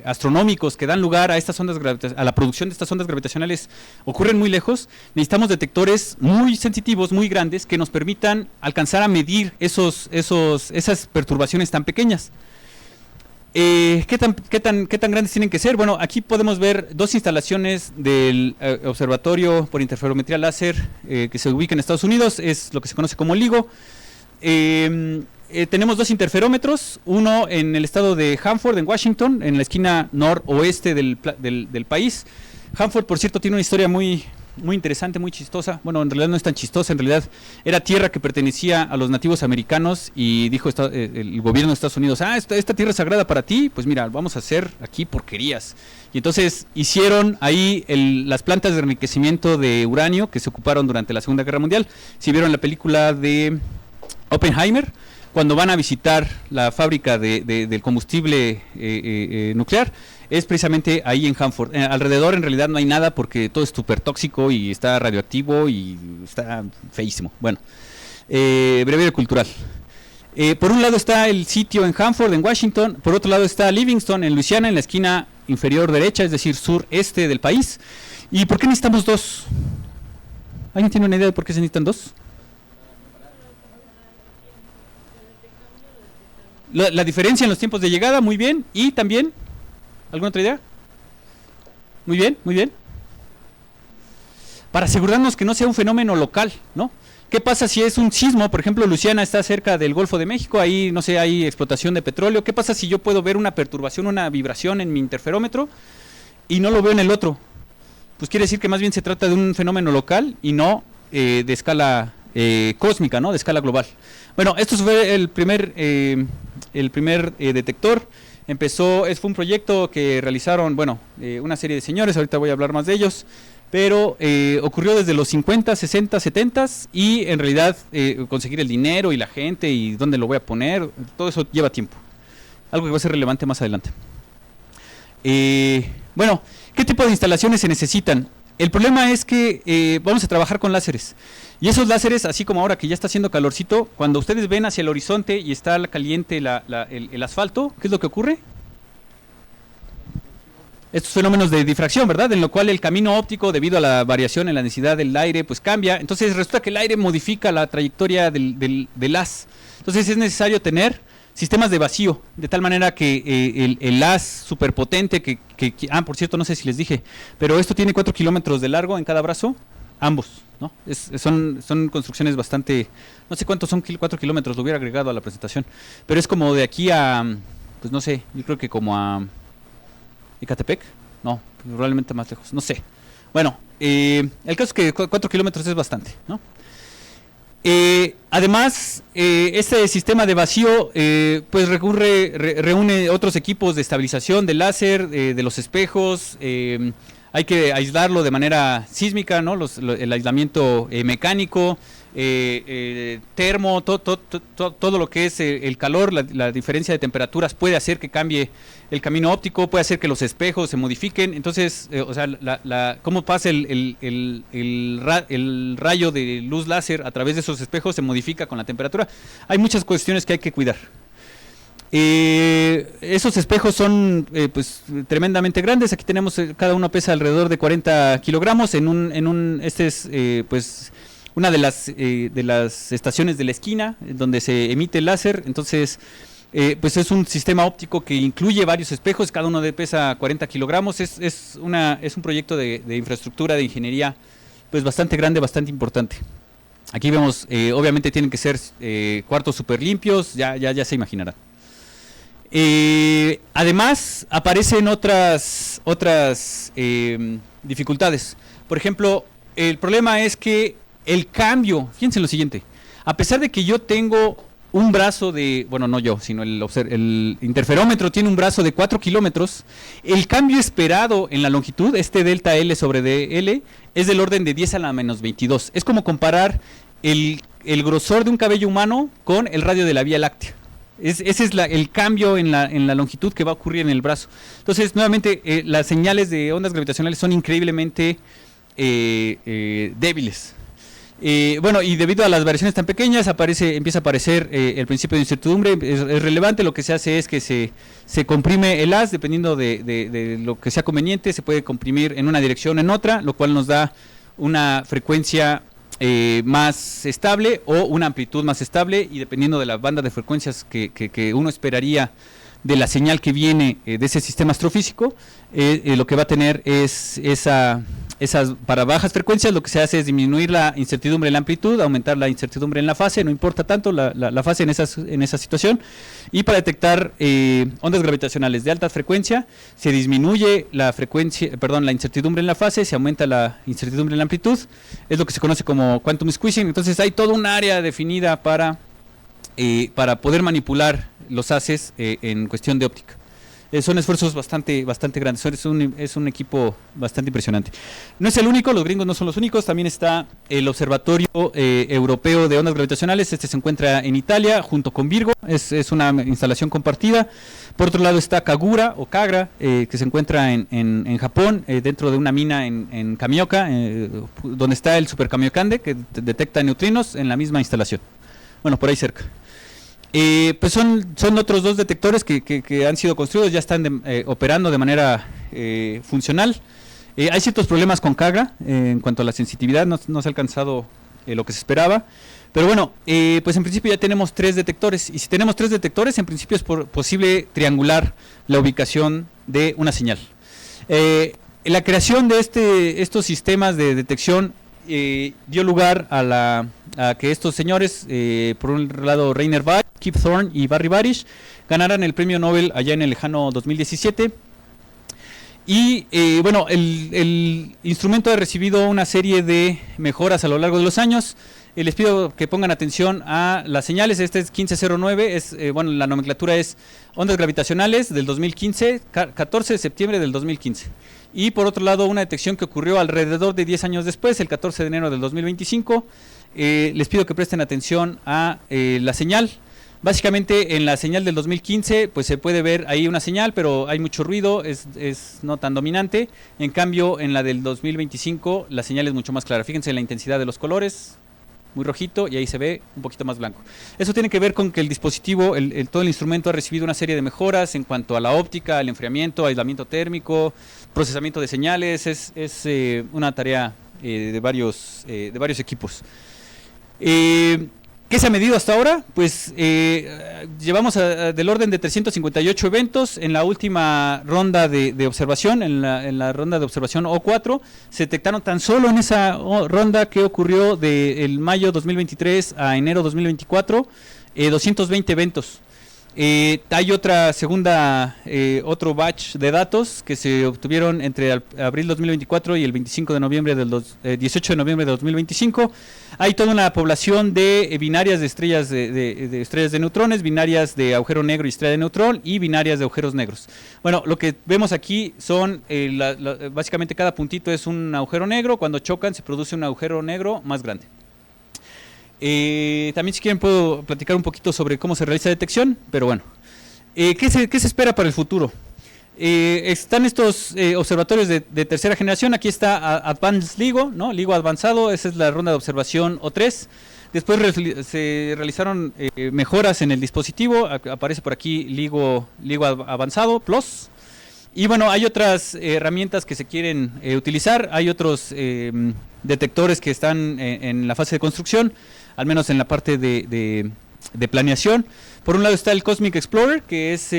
astronómicos que dan lugar a estas ondas a la producción de estas ondas gravitacionales ocurren muy lejos, necesitamos detectores muy sensitivos, muy grandes, que nos permitan alcanzar a medir esas perturbaciones tan pequeñas. ¿Qué tan grandes tienen que ser? Bueno, aquí podemos ver dos instalaciones del Observatorio por Interferometría Láser que se ubica en Estados Unidos, es lo que se conoce como LIGO. Tenemos dos interferómetros, uno en el estado de Hanford, en Washington, en la esquina noroeste del país. Hanford, por cierto, tiene una historia muy interesante, muy chistosa. Bueno, en realidad no es tan chistosa, en realidad era tierra que pertenecía a los nativos americanos y dijo el gobierno de Estados Unidos, esta tierra es sagrada para ti, pues mira, vamos a hacer aquí porquerías. Y entonces hicieron ahí las plantas de enriquecimiento de uranio que se ocuparon durante la Segunda Guerra Mundial. Si vieron la película de Oppenheimer, cuando van a visitar la fábrica del combustible nuclear, es precisamente ahí en Hanford. Alrededor en realidad no hay nada porque todo es súper tóxico y está radioactivo y está feísimo. Bueno, breviario cultural. Por un lado está el sitio en Hanford, en Washington. Por otro lado está Livingston, en Luisiana, en la esquina inferior derecha, es decir, sureste del país. ¿Y por qué necesitamos dos? ¿Alguien tiene una idea de por qué se necesitan dos? La diferencia en los tiempos de llegada, muy bien. Y también, ¿alguna otra idea? Muy bien, muy bien. Para asegurarnos que no sea un fenómeno local, ¿no? ¿Qué pasa si es un sismo? Por ejemplo, Luisiana está cerca del Golfo de México, ahí, no sé, hay explotación de petróleo. ¿Qué pasa si yo puedo ver una perturbación, una vibración en mi interferómetro y no lo veo en el otro? Pues quiere decir que más bien se trata de un fenómeno local y no de escala cósmica, ¿no? De escala global. Bueno, esto fue el primer detector. Fue un proyecto que realizaron, bueno, una serie de señores, ahorita voy a hablar más de ellos, pero ocurrió desde los 50, 60, 70 y en realidad conseguir el dinero y la gente y dónde lo voy a poner, todo eso lleva tiempo. Algo que va a ser relevante más adelante. Bueno, ¿qué tipo de instalaciones se necesitan? El problema es que vamos a trabajar con láseres. Y esos láseres, así como ahora que ya está haciendo calorcito, cuando ustedes ven hacia el horizonte y está caliente el asfalto, ¿qué es lo que ocurre? Estos fenómenos de difracción, ¿verdad? En lo cual el camino óptico, debido a la variación en la densidad del aire, pues cambia. Entonces resulta que el aire modifica la trayectoria del haz. Entonces es necesario tener sistemas de vacío, de tal manera que el haz superpotente, por cierto, no sé si les dije, pero esto tiene 4 kilómetros de largo en cada brazo, ambos, ¿no? Son construcciones bastante, no sé cuántos son 4 kilómetros, lo hubiera agregado a la presentación, pero es como de aquí a, pues no sé, yo creo que como a Ecatepec, no, probablemente más lejos, no sé. Bueno, el caso es que 4 kilómetros es bastante, ¿no? Además, este sistema de vacío pues reúne otros equipos de estabilización de láser, de los espejos, hay que aislarlo de manera sísmica, ¿no? El aislamiento mecánico, termo, todo lo que es el calor, la diferencia de temperaturas puede hacer que cambie el camino óptico, puede hacer que los espejos se modifiquen. Entonces, o sea, cómo pasa el rayo de luz láser a través de esos espejos se modifica con la temperatura. Hay muchas cuestiones que hay que cuidar. Esos espejos son pues tremendamente grandes. Aquí tenemos, cada uno pesa alrededor de 40 kilogramos. Este es pues una de las estaciones de la esquina donde se emite el láser. Entonces pues es un sistema óptico que incluye varios espejos, cada uno pesa 40 kilogramos, es un proyecto de infraestructura, de ingeniería, pues bastante grande, bastante importante. Aquí vemos, obviamente tienen que ser cuartos súper limpios, ya se imaginarán. Además, aparecen otras dificultades. Por ejemplo, el problema es que el cambio, fíjense en lo siguiente, a pesar de que yo tengo un brazo de, bueno, no yo, sino el interferómetro tiene un brazo de 4 kilómetros, el cambio esperado en la longitud, este delta L sobre DL, es del orden de 10 a la menos 22. Es como comparar el grosor de un cabello humano con el radio de la Vía Láctea. Ese es el cambio en la longitud que va a ocurrir en el brazo. Entonces, nuevamente, las señales de ondas gravitacionales son increíblemente débiles. Bueno, y debido a las variaciones tan pequeñas, empieza a aparecer el principio de incertidumbre. Es relevante, lo que se hace es que se comprime el haz, dependiendo de lo que sea conveniente, se puede comprimir en una dirección o en otra, lo cual nos da una frecuencia más estable o una amplitud más estable, y dependiendo de la banda de frecuencias que uno esperaría de la señal que viene de ese sistema astrofísico, lo que va a tener es para bajas frecuencias lo que se hace es disminuir la incertidumbre en la amplitud, aumentar la incertidumbre en la fase, no importa tanto la fase en esa situación, y para detectar ondas gravitacionales de alta frecuencia se disminuye la incertidumbre en la fase, se aumenta la incertidumbre en la amplitud, es lo que se conoce como quantum squeezing. Entonces hay todo un área definida para poder manipular los haces en cuestión de óptica. Son esfuerzos bastante grandes, es un equipo bastante impresionante. No es el único, los gringos no son los únicos, también está el Observatorio Europeo de Ondas Gravitacionales, este se encuentra en Italia junto con Virgo, es una instalación compartida. Por otro lado está Kagura o Kagra, que se encuentra en Japón, dentro de una mina en Kamioka, donde está el Super Kamiokande, que detecta neutrinos en la misma instalación, bueno, por ahí cerca. Pues son otros dos detectores que han sido construidos, ya están operando de manera funcional. Hay ciertos problemas con Kagra en cuanto a la sensitividad, no se ha alcanzado lo que se esperaba. Pero bueno, pues en principio ya tenemos 3 detectores, y si tenemos 3 detectores, en principio es posible triangular la ubicación de una señal. La creación de estos sistemas de detección dio lugar a que estos señores, por un lado Rainer Weiss, Kip Thorne y Barry Barish, ganaran el premio Nobel allá en el lejano 2017. Y bueno, el instrumento ha recibido una serie de mejoras a lo largo de los años. Les pido que pongan atención a las señales. Este es 1509, bueno, la nomenclatura es ondas gravitacionales del 2015, 14 de septiembre del 2015. Y por otro lado, una detección que ocurrió alrededor de 10 años después, el 14 de enero del 2025. Les pido que presten atención a la señal. Básicamente en la señal del 2015 pues se puede ver ahí una señal, pero hay mucho ruido, es no tan dominante. En cambio en la del 2025 la señal es mucho más clara. Fíjense en la intensidad de los colores, muy rojito, y ahí se ve un poquito más blanco. Eso tiene que ver con que el dispositivo, todo el instrumento ha recibido una serie de mejoras en cuanto a la óptica, el enfriamiento, aislamiento térmico, procesamiento de señales. Es una tarea de varios equipos. ¿Qué se ha medido hasta ahora? Pues llevamos del orden de 358 eventos. En la última ronda de observación, en la ronda de observación O4, se detectaron tan solo en esa ronda que ocurrió del mayo 2023 a enero 2024, 220 eventos. Hay otro batch de datos que se obtuvieron entre abril 2024 y el 18 de noviembre del 2025. Hay toda una población de binarias de estrellas de estrellas de neutrones, binarias de agujero negro y estrella de neutrón, y binarias de agujeros negros. Bueno, lo que vemos aquí son básicamente cada puntito es un agujero negro. Cuando chocan se produce un agujero negro más grande. También si quieren puedo platicar un poquito sobre cómo se realiza detección, pero bueno. ¿Qué se espera para el futuro? Están estos observatorios de tercera generación. Aquí está Advanced LIGO, ¿no? LIGO avanzado, esa es la ronda de observación O3. Después se realizaron mejoras en el dispositivo, aparece por aquí LIGO avanzado Plus. Y bueno, hay otras herramientas que se quieren utilizar, hay otros detectores que están en la fase de construcción, al menos en la parte de de planeación. Por un lado está el Cosmic Explorer, que es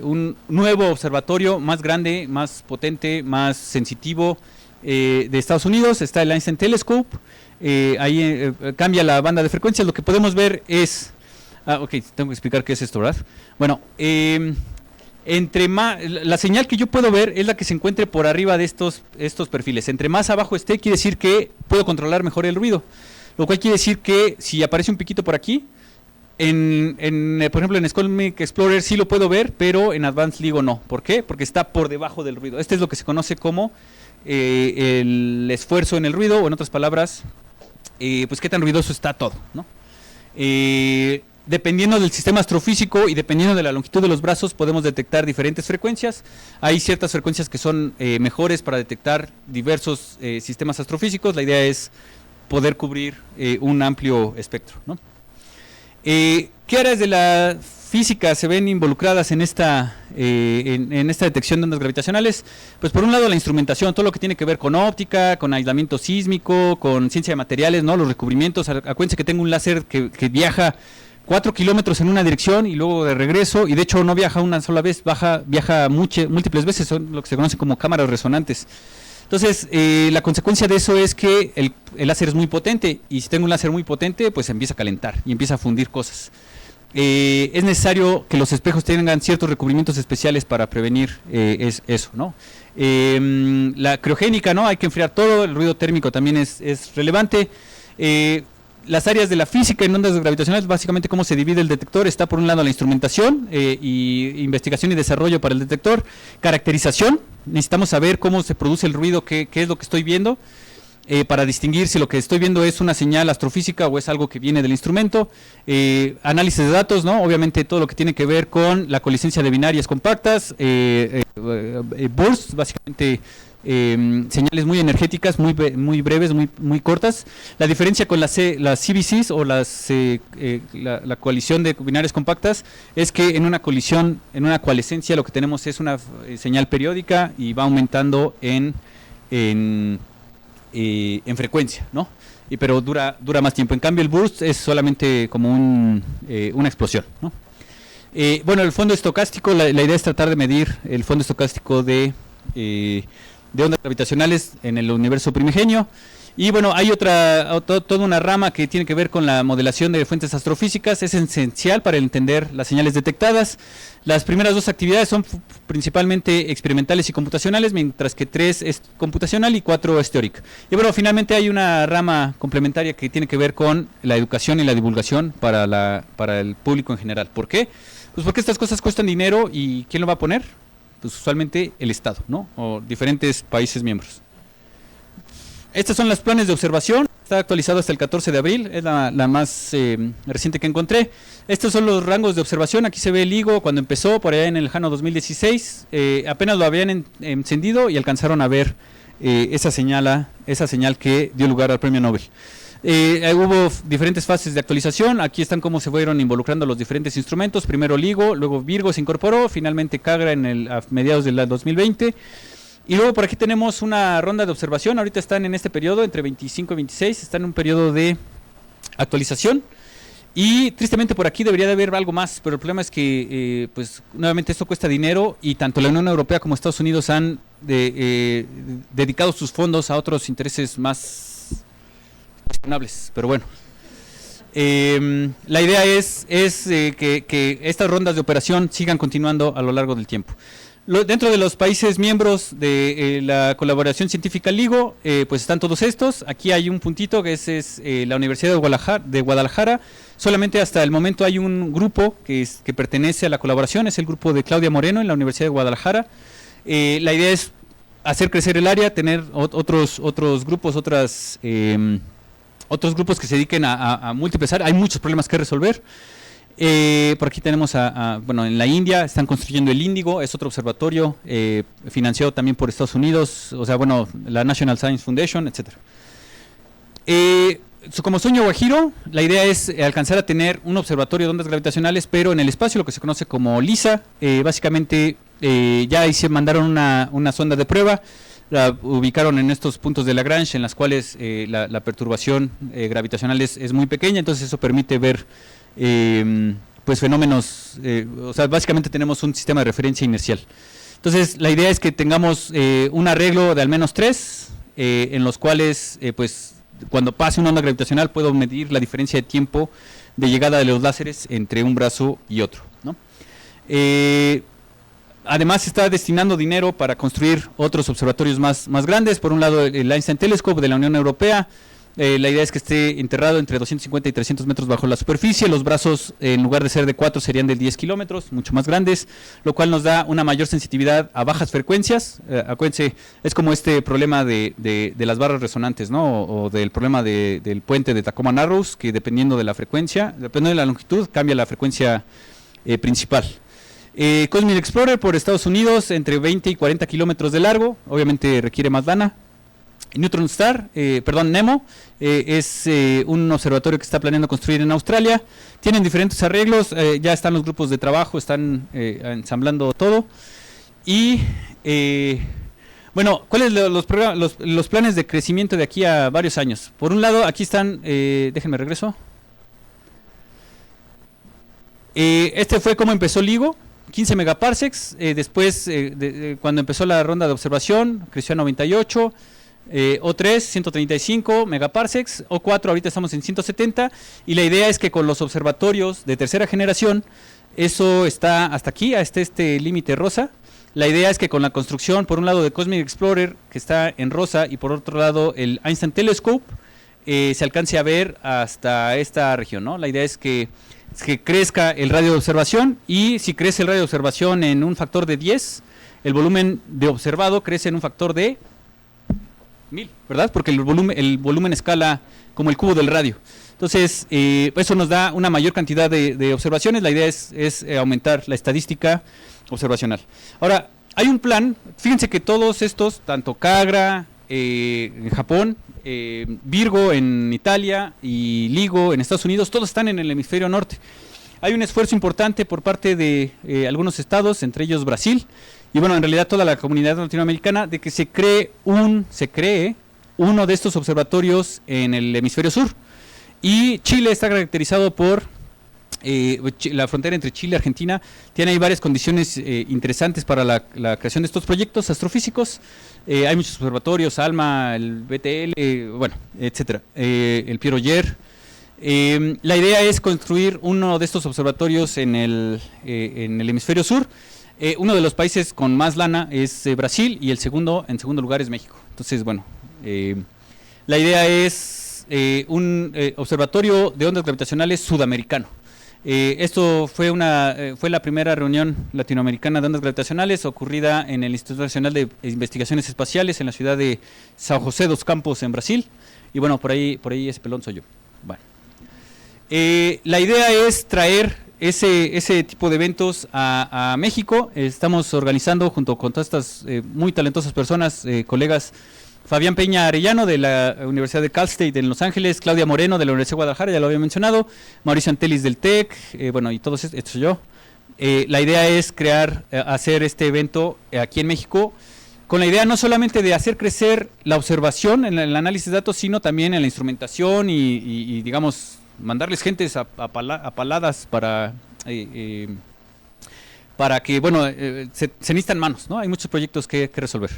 un nuevo observatorio más grande, más potente, más sensitivo de Estados Unidos. Está el Einstein Telescope, ahí cambia la banda de frecuencias. Lo que podemos ver es... ok, tengo que explicar qué es esto, ¿verdad? Bueno, entre más, la señal que yo puedo ver es la que se encuentre por arriba de estos perfiles. Entre más abajo esté, quiere decir que puedo controlar mejor el ruido. Lo cual quiere decir que si aparece un piquito por aquí, por ejemplo en Cosmic Explorer sí lo puedo ver, pero en Advanced LIGO no. ¿Por qué? Porque está por debajo del ruido. Este es lo que se conoce como el esfuerzo en el ruido, o en otras palabras, pues qué tan ruidoso está todo, ¿no? Dependiendo del sistema astrofísico y dependiendo de la longitud de los brazos, podemos detectar diferentes frecuencias. Hay ciertas frecuencias que son mejores para detectar diversos sistemas astrofísicos. La idea es poder cubrir un amplio espectro, ¿no? ¿Qué áreas de la física se ven involucradas en esta detección de ondas gravitacionales? Pues por un lado la instrumentación, todo lo que tiene que ver con óptica, con aislamiento sísmico, con ciencia de materiales, ¿no? Los recubrimientos. Acuérdense que tengo un láser que viaja 4 kilómetros en una dirección y luego de regreso, y de hecho no viaja una sola vez, viaja múltiples veces, son lo que se conoce como cámaras resonantes. Entonces, la consecuencia de eso es que el láser es muy potente, y si tengo un láser muy potente, pues empieza a calentar y empieza a fundir cosas. Es necesario que los espejos tengan ciertos recubrimientos especiales para prevenir eso, ¿no? La criogénica, ¿no? Hay que enfriar todo, el ruido térmico también es relevante. Las áreas de la física en ondas gravitacionales, básicamente cómo se divide el detector, está por un lado la instrumentación y investigación y desarrollo para el detector, caracterización, necesitamos saber cómo se produce el ruido, qué es lo que estoy viendo, para distinguir si lo que estoy viendo es una señal astrofísica o es algo que viene del instrumento, análisis de datos, ¿no? Obviamente todo lo que tiene que ver con la colicencia de binarias compactas, bursts, básicamente señales muy energéticas, muy breves, muy cortas. La diferencia con las CBCs o la coalición de binarias compactas es que en una coalescencia lo que tenemos es una señal periódica y va aumentando en frecuencia, ¿no? Pero dura más tiempo. En cambio el burst es solamente como una explosión, ¿no? Bueno, el fondo estocástico, la idea es tratar de medir el fondo estocástico de ondas gravitacionales en el universo primigenio. Y bueno, hay toda una rama que tiene que ver con la modelación de fuentes astrofísicas. Es esencial para entender las señales detectadas. Las primeras 2 actividades son principalmente experimentales y computacionales, mientras que 3 es computacional y 4 es teórica. Y bueno, finalmente hay una rama complementaria que tiene que ver con la educación y la divulgación para el público en general. ¿Por qué? Pues porque estas cosas cuestan dinero, y ¿quién lo va a poner? Pues usualmente el Estado, ¿no? O diferentes países miembros. Estos son los planes de observación, está actualizado hasta el 14 de abril, es la más reciente que encontré. Estos son los rangos de observación, aquí se ve el LIGO cuando empezó, por allá en el lejano 2016, apenas lo habían encendido y alcanzaron a ver esa señal que dio lugar al premio Nobel. Hubo diferentes fases de actualización, aquí están cómo se fueron involucrando los diferentes instrumentos, primero LIGO, luego Virgo se incorporó, finalmente CAGRA a mediados del 2020, y luego por aquí tenemos una ronda de observación. Ahorita están en este periodo, entre 25 y 26, están en un periodo de actualización, y tristemente por aquí debería de haber algo más, pero el problema es que pues nuevamente esto cuesta dinero, y tanto la Unión Europea como Estados Unidos han dedicado sus fondos a otros intereses más cuestionables, pero bueno. La idea es que estas rondas de operación sigan continuando a lo largo del tiempo. Dentro de los países miembros de la colaboración científica LIGO, pues están todos estos. Aquí hay un puntito que es la Universidad de Guadalajara. Solamente hasta el momento hay un grupo que pertenece a la colaboración, es el grupo de Claudia Moreno en la Universidad de Guadalajara. La idea es hacer crecer el área, tener otros grupos, otros grupos que se dediquen a múltiples áreas. Hay muchos problemas que resolver. Por aquí tenemos bueno, en la India están construyendo el Índigo, es otro observatorio financiado también por Estados Unidos, o sea, bueno, la National Science Foundation, etcétera. Como sueño guajiro, la idea es alcanzar a tener un observatorio de ondas gravitacionales, pero en el espacio, lo que se conoce como LISA. Básicamente ya ahí se mandaron una sonda de prueba. la ubicaron en estos puntos de Lagrange, en las cuales la perturbación gravitacional es muy pequeña, entonces eso permite ver pues fenómenos, o sea, básicamente tenemos un sistema de referencia inercial. Entonces, la idea es que tengamos un arreglo de al menos 3, en los cuales, pues, cuando pase una onda gravitacional puedo medir la diferencia de tiempo de llegada de los láseres entre un brazo y otro, ¿no? Además, se está destinando dinero para construir otros observatorios más grandes. Por un lado, el Einstein Telescope de la Unión Europea. La idea es que esté enterrado entre 250 y 300 metros bajo la superficie. Los brazos, en lugar de ser de 4, serían de 10 kilómetros, mucho más grandes, lo cual nos da una mayor sensibilidad a bajas frecuencias. Acuérdense, es como este problema de las barras resonantes, ¿no? O del problema del puente de Tacoma Narrows, que dependiendo de la frecuencia, dependiendo de la longitud, cambia la frecuencia principal. Cosmic Explorer por Estados Unidos, entre 20 y 40 kilómetros de largo, obviamente requiere más lana. Neutron Star, NEMO, es un observatorio que está planeando construir en Australia. Tienen diferentes arreglos, ya están los grupos de trabajo, están ensamblando todo. Y bueno, ¿cuáles los planes de crecimiento de aquí a varios años? Por un lado, aquí están, déjenme regreso. Este fue cómo empezó LIGO, 15 megaparsecs, después cuando empezó la ronda de observación, creció a 98. O3, 135 megaparsecs, O4 ahorita estamos en 170, y la idea es que con los observatorios de tercera generación, eso está hasta aquí, hasta este límite rosa. La idea es que con la construcción, por un lado de Cosmic Explorer, que está en rosa, y por otro lado el Einstein Telescope, se alcance a ver hasta esta región, ¿no? La idea es que crezca el radio de observación, y si crece el radio de observación en un factor de 10, el volumen de observado crece en un factor de 1000, ¿verdad? Porque el volumen escala como el cubo del radio. Entonces, eso nos da una mayor cantidad de observaciones. La idea es aumentar la estadística observacional. Ahora, hay un plan, fíjense que todos estos, tanto Kagra en Japón, Virgo en Italia y LIGO en Estados Unidos, todos están en el hemisferio norte. Hay un esfuerzo importante por parte de algunos estados, entre ellos Brasil, y bueno, en realidad toda la comunidad latinoamericana, de que se cree uno de estos observatorios en el hemisferio sur. Y Chile está caracterizado por la frontera entre Chile y Argentina. Tiene ahí varias condiciones interesantes para la creación de estos proyectos astrofísicos. Hay muchos observatorios, ALMA, el BTL, bueno, etcétera, el Pierre Oyer. La idea es construir uno de estos observatorios en el hemisferio sur. Uno de los países con más lana es Brasil, y en segundo lugar es México. Entonces, bueno, la idea es un observatorio de ondas gravitacionales sudamericano. Esto fue la primera reunión latinoamericana de ondas gravitacionales ocurrida en el Instituto Nacional de Investigaciones Espaciales en la ciudad de São José dos Campos, en Brasil. Y bueno, por ahí ese pelón soy yo. Bueno. La idea es traer ese tipo de eventos a México. Estamos organizando junto con todas estas muy talentosas personas, colegas, Fabián Peña Arellano de la Universidad de Cal State en Los Ángeles, Claudia Moreno de la Universidad de Guadalajara, ya lo había mencionado, Mauricio Antelis del TEC, bueno, y todos esto soy yo. La idea es hacer este evento aquí en México, con la idea no solamente de hacer crecer la observación en el análisis de datos, sino también en la instrumentación y digamos, mandarles gentes apaladas para que, bueno, se necesitan manos, ¿no? Hay muchos proyectos que resolver.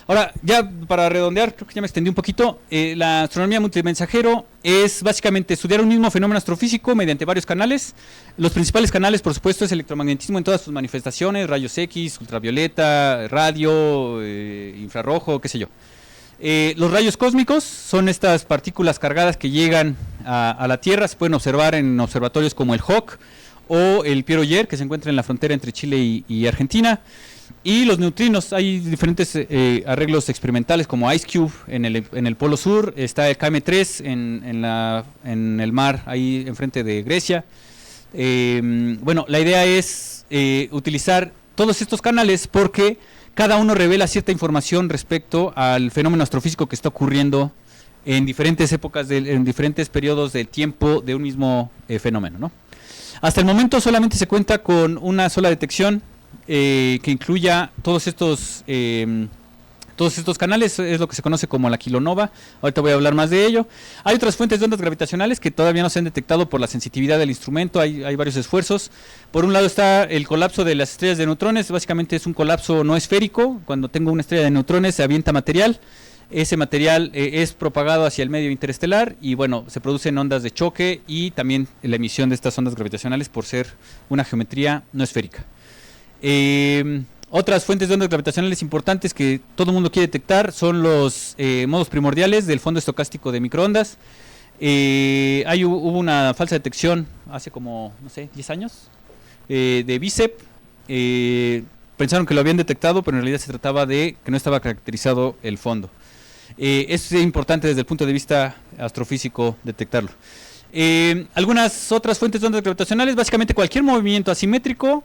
Ahora, ya para redondear, creo que ya me extendí un poquito, la astronomía multimensajero es básicamente estudiar un mismo fenómeno astrofísico mediante varios canales. Los principales canales, por supuesto, es electromagnetismo en todas sus manifestaciones, rayos X, ultravioleta, radio, infrarrojo, qué sé yo. Los rayos cósmicos son estas partículas cargadas que llegan a la Tierra, se pueden observar en observatorios como el HOC o el Pierre Oyer, que se encuentra en la frontera entre Chile y Argentina. Y los neutrinos, hay diferentes arreglos experimentales como IceCube en el Polo Sur, está el KM3 en el mar ahí enfrente de Grecia. Bueno, la idea es utilizar todos estos canales porque cada uno revela cierta información respecto al fenómeno astrofísico que está ocurriendo en diferentes épocas, en diferentes periodos del tiempo de un mismo fenómeno, ¿no? Hasta el momento solamente se cuenta con una sola detección que incluya todos estos Todos estos canales es lo que se conoce como la kilonova. Ahorita voy a hablar más de ello. Hay otras fuentes de ondas gravitacionales que todavía no se han detectado por la sensitividad del instrumento. Hay varios esfuerzos. Por un lado está el colapso de las estrellas de neutrones. Básicamente es un colapso no esférico. Cuando tengo una estrella de neutrones se avienta material. Ese material es propagado hacia el medio interestelar y bueno, se producen ondas de choque y también la emisión de estas ondas gravitacionales por ser una geometría no esférica. Otras fuentes de ondas gravitacionales importantes que todo el mundo quiere detectar son los modos primordiales del fondo estocástico de microondas. Hubo una falsa detección hace como, no sé, 10 años de BICEP. Pensaron que lo habían detectado, pero en realidad se trataba de que no estaba caracterizado el fondo. Es importante desde el punto de vista astrofísico detectarlo. Algunas otras fuentes de ondas gravitacionales, básicamente cualquier movimiento asimétrico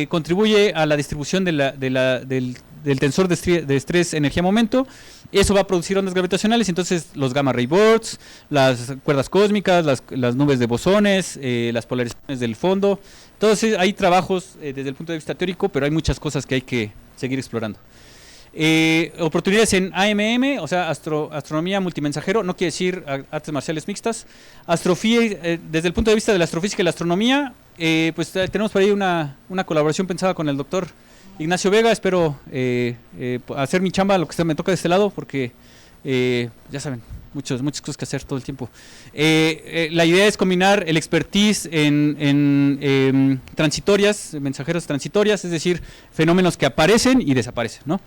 contribuye a la distribución del tensor de estrés energía-momento. Eso va a producir ondas gravitacionales, entonces los gamma ray bursts, las cuerdas cósmicas, las nubes de bosones, las polarizaciones del fondo. Entonces hay trabajos desde el punto de vista teórico, pero hay muchas cosas que hay que seguir explorando. Oportunidades en AMM, o sea, astronomía multimensajero, no quiere decir artes marciales mixtas. Desde el punto de vista de la astrofísica y la astronomía, pues tenemos por ahí una colaboración pensada con el doctor Ignacio Vega. Espero hacer mi chamba, lo que me toca de este lado, porque ya saben, muchas cosas que hacer todo el tiempo. La idea es combinar el expertise en transitorias, mensajeros transitorias, es decir, fenómenos que aparecen y desaparecen, ¿no?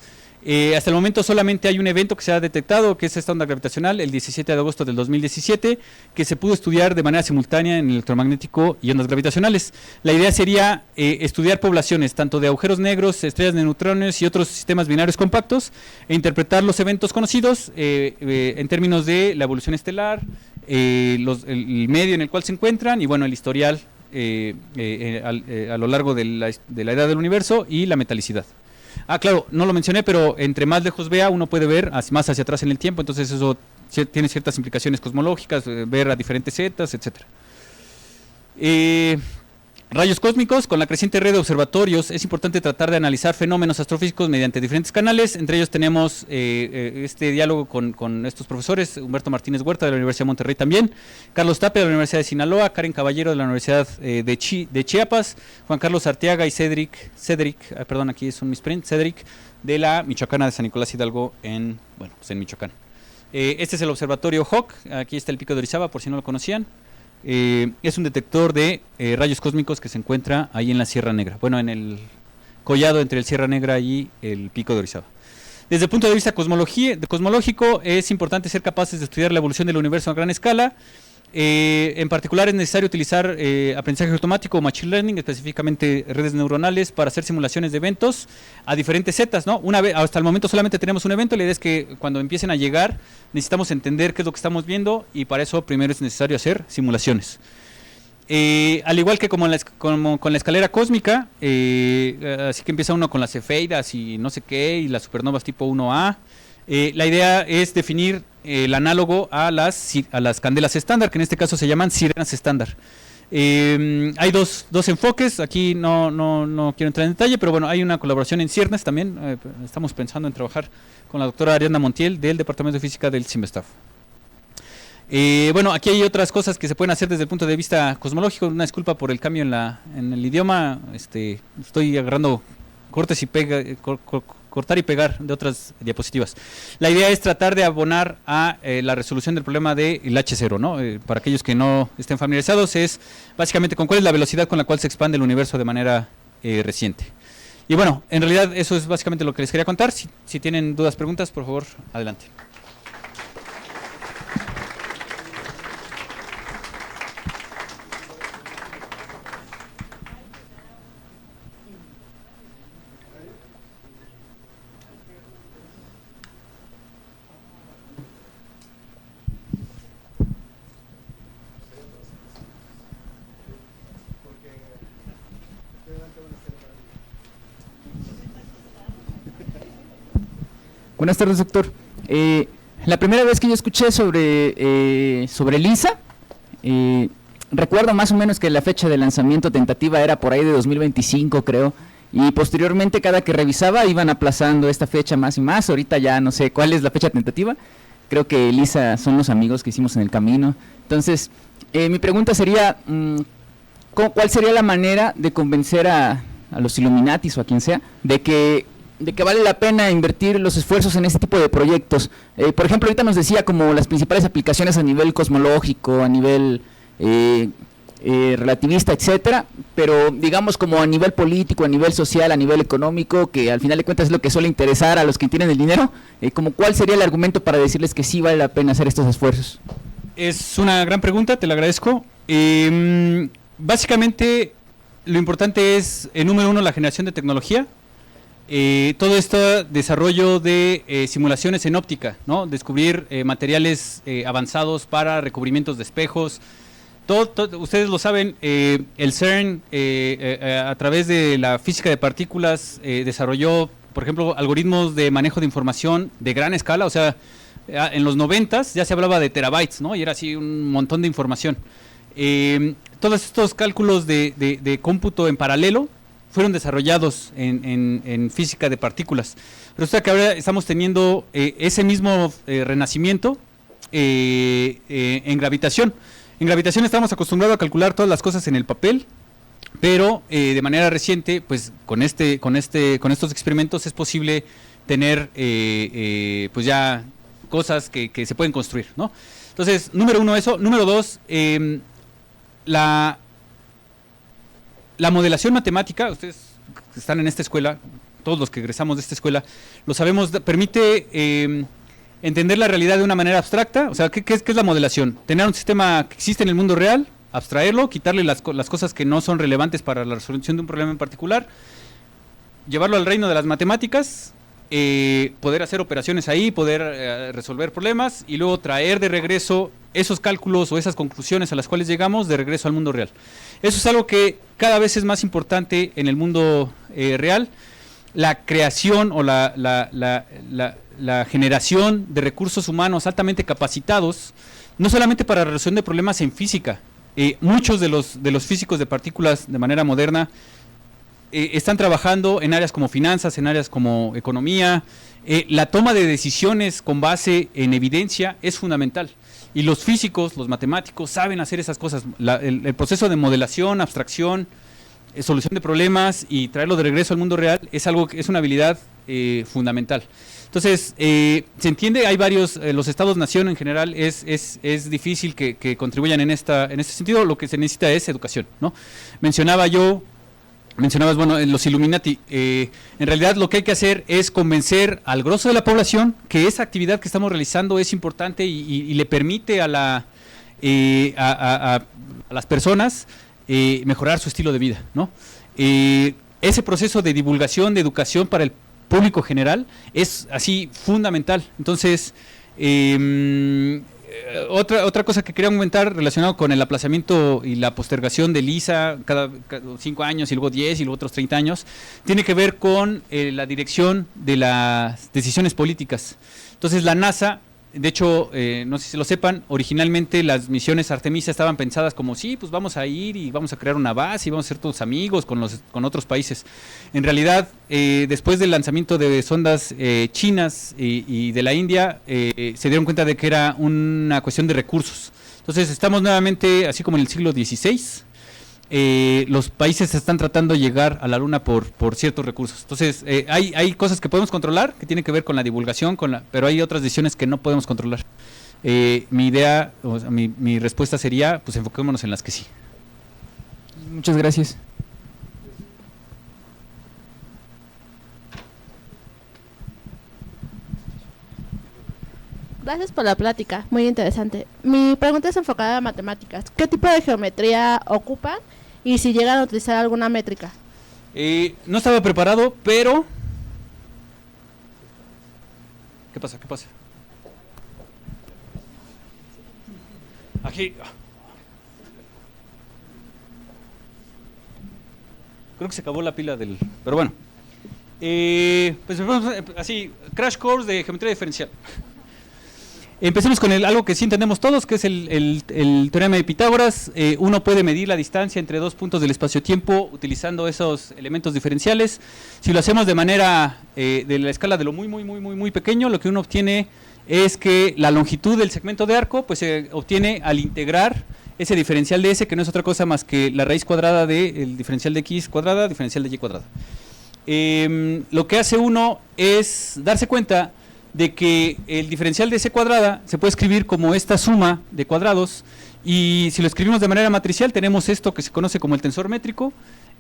Hasta el momento solamente hay un evento que se ha detectado, que es esta onda gravitacional, el 17 de agosto del 2017, que se pudo estudiar de manera simultánea en electromagnético y ondas gravitacionales. La idea sería estudiar poblaciones, tanto de agujeros negros, estrellas de neutrones y otros sistemas binarios compactos, e interpretar los eventos conocidos en términos de la evolución estelar, el medio en el cual se encuentran y bueno, el historial a lo largo de la edad del universo y la metalicidad. Claro, no lo mencioné, pero entre más lejos vea, uno puede ver más hacia atrás en el tiempo, entonces eso tiene ciertas implicaciones cosmológicas, ver a diferentes zetas, etc. Rayos cósmicos. Con la creciente red de observatorios es importante tratar de analizar fenómenos astrofísicos mediante diferentes canales. Entre ellos tenemos este diálogo con estos profesores: Humberto Martínez Huerta de la Universidad de Monterrey también, Carlos Tapia de la Universidad de Sinaloa, Karen Caballero de la Universidad de Chiapas, Juan Carlos Arteaga y Cedric, aquí es un misprint, Cedric de la Michoacana de San Nicolás Hidalgo en Michoacán. Este es el observatorio HAWC, aquí está el Pico de Orizaba por si no lo conocían. Es un detector de rayos cósmicos que se encuentra ahí en la Sierra Negra, bueno, en el collado entre el Sierra Negra y el Pico de Orizaba. Desde el punto de vista cosmológico es importante ser capaces de estudiar la evolución del universo a gran escala. En particular es necesario utilizar aprendizaje automático o machine learning, específicamente redes neuronales, para hacer simulaciones de eventos a diferentes zetas, ¿no? Hasta el momento solamente tenemos un evento. La idea es que cuando empiecen a llegar necesitamos entender qué es lo que estamos viendo y para eso primero es necesario hacer simulaciones. Al igual que como con la escalera cósmica, así que empieza uno con las cefeidas y no sé qué y las supernovas tipo 1A. La idea es definir el análogo a las candelas estándar, que en este caso se llaman sirenas estándar. Hay dos enfoques, aquí no quiero entrar en detalle, pero bueno, hay una colaboración en ciernes también. Estamos pensando en trabajar con la doctora Ariadna Montiel del Departamento de Física del CIMBESTAF. Bueno, aquí hay otras cosas que se pueden hacer desde el punto de vista cosmológico. Una disculpa por el cambio en el idioma, estoy agarrando cortes y cortar y pegar de otras diapositivas. La idea es tratar de abonar a la resolución del problema del H0, ¿no? Para aquellos que no estén familiarizados, es básicamente con cuál es la velocidad con la cual se expande el universo de manera reciente. Y bueno, en realidad eso es básicamente lo que les quería contar. Si tienen dudas, preguntas, por favor, adelante. Buenas tardes, doctor. La primera vez que yo escuché sobre LISA, recuerdo más o menos que la fecha de lanzamiento tentativa era por ahí de 2025, creo, y posteriormente cada que revisaba iban aplazando esta fecha más y más. Ahorita ya no sé cuál es la fecha tentativa, creo que Elisa son los amigos que hicimos en el camino. Entonces, mi pregunta sería, ¿cuál sería la manera de convencer a los Illuminatis o a quien sea de que vale la pena invertir los esfuerzos en este tipo de proyectos? Por ejemplo, ahorita nos decía como las principales aplicaciones a nivel cosmológico, a nivel relativista, etcétera, pero digamos como a nivel político, a nivel social, a nivel económico, que al final de cuentas es lo que suele interesar a los que tienen el dinero, como ¿cuál sería el argumento para decirles que sí vale la pena hacer estos esfuerzos? Es una gran pregunta, te la agradezco. Básicamente, lo importante es, número uno, la generación de tecnología. Todo este desarrollo de simulaciones en óptica, ¿no? Descubrir materiales avanzados para recubrimientos de espejos. Ustedes lo saben, el CERN, a través de la física de partículas, desarrolló, por ejemplo, algoritmos de manejo de información de gran escala. O sea, en los 90s ya se hablaba de terabytes, ¿no? Y era así un montón de información. Todos estos cálculos de cómputo en paralelo fueron desarrollados en física de partículas. Resulta que ahora estamos teniendo ese mismo renacimiento en gravitación. En gravitación estamos acostumbrados a calcular todas las cosas en el papel, pero de manera reciente, pues con estos experimentos es posible tener pues ya cosas que se pueden construir, ¿no? Entonces, número uno, eso. Número dos, la modelación matemática. Ustedes que están en esta escuela, todos los que egresamos de esta escuela, lo sabemos, permite entender la realidad de una manera abstracta. O sea, ¿qué es la modelación? Tener un sistema que existe en el mundo real, abstraerlo, quitarle las cosas que no son relevantes para la resolución de un problema en particular, llevarlo al reino de las matemáticas, poder hacer operaciones ahí, poder resolver problemas y luego traer de regreso esos cálculos o esas conclusiones a las cuales llegamos de regreso al mundo real. Eso es algo que cada vez es más importante en el mundo real. La creación o la generación de recursos humanos altamente capacitados, no solamente para la resolución de problemas en física. Muchos de los físicos de partículas de manera moderna están trabajando en áreas como finanzas, en áreas como economía. La toma de decisiones con base en evidencia es fundamental. Y los físicos, los matemáticos, saben hacer esas cosas. El proceso de modelación, abstracción, solución de problemas y traerlo de regreso al mundo real es una habilidad fundamental. Entonces, se entiende, hay varios, los estados-nación en general es difícil que contribuyan en este sentido. Lo que se necesita es educación, ¿no? Mencionabas, bueno, los Illuminati. En realidad lo que hay que hacer es convencer al grosso de la población que esa actividad que estamos realizando es importante y le permite a las personas mejorar su estilo de vida, ¿no? Ese proceso de divulgación, de educación para el público general es así fundamental. Entonces, otra cosa que quería comentar relacionado con el aplazamiento y la postergación de LISA cada 5 años y luego 10 y luego otros 30 años, tiene que ver con la dirección de las decisiones políticas. Entonces la NASA, de hecho, no sé si lo sepan, originalmente las misiones Artemisa estaban pensadas como, sí, pues vamos a ir y vamos a crear una base y vamos a ser todos amigos con otros países. En realidad, después del lanzamiento de sondas chinas y de la India, se dieron cuenta de que era una cuestión de recursos. Entonces estamos nuevamente, así como en el siglo XVI, los países están tratando de llegar a la luna por ciertos recursos. Entonces, hay cosas que podemos controlar, que tienen que ver con la divulgación, pero hay otras decisiones que no podemos controlar. Mi idea, o sea, mi respuesta sería, pues enfoquémonos en las que sí. Muchas gracias. Gracias por la plática, muy interesante. Mi pregunta es enfocada a matemáticas. ¿Qué tipo de geometría ocupan y si llegan a utilizar alguna métrica? No estaba preparado, pero... ¿Qué pasa? Aquí... Creo que se acabó la pila del... Pero bueno. Pues así, crash course de geometría diferencial. Empecemos con algo que sí entendemos todos, que es el teorema de Pitágoras. Uno puede medir la distancia entre dos puntos del espacio-tiempo utilizando esos elementos diferenciales. Si lo hacemos de manera de la escala de lo muy pequeño, lo que uno obtiene es que la longitud del segmento de arco pues se obtiene al integrar ese diferencial de S, que no es otra cosa más que la raíz cuadrada del diferencial de X cuadrada, diferencial de Y cuadrada. Lo que hace uno es darse cuenta de que el diferencial de S cuadrada se puede escribir como esta suma de cuadrados, y si lo escribimos de manera matricial tenemos esto que se conoce como el tensor métrico.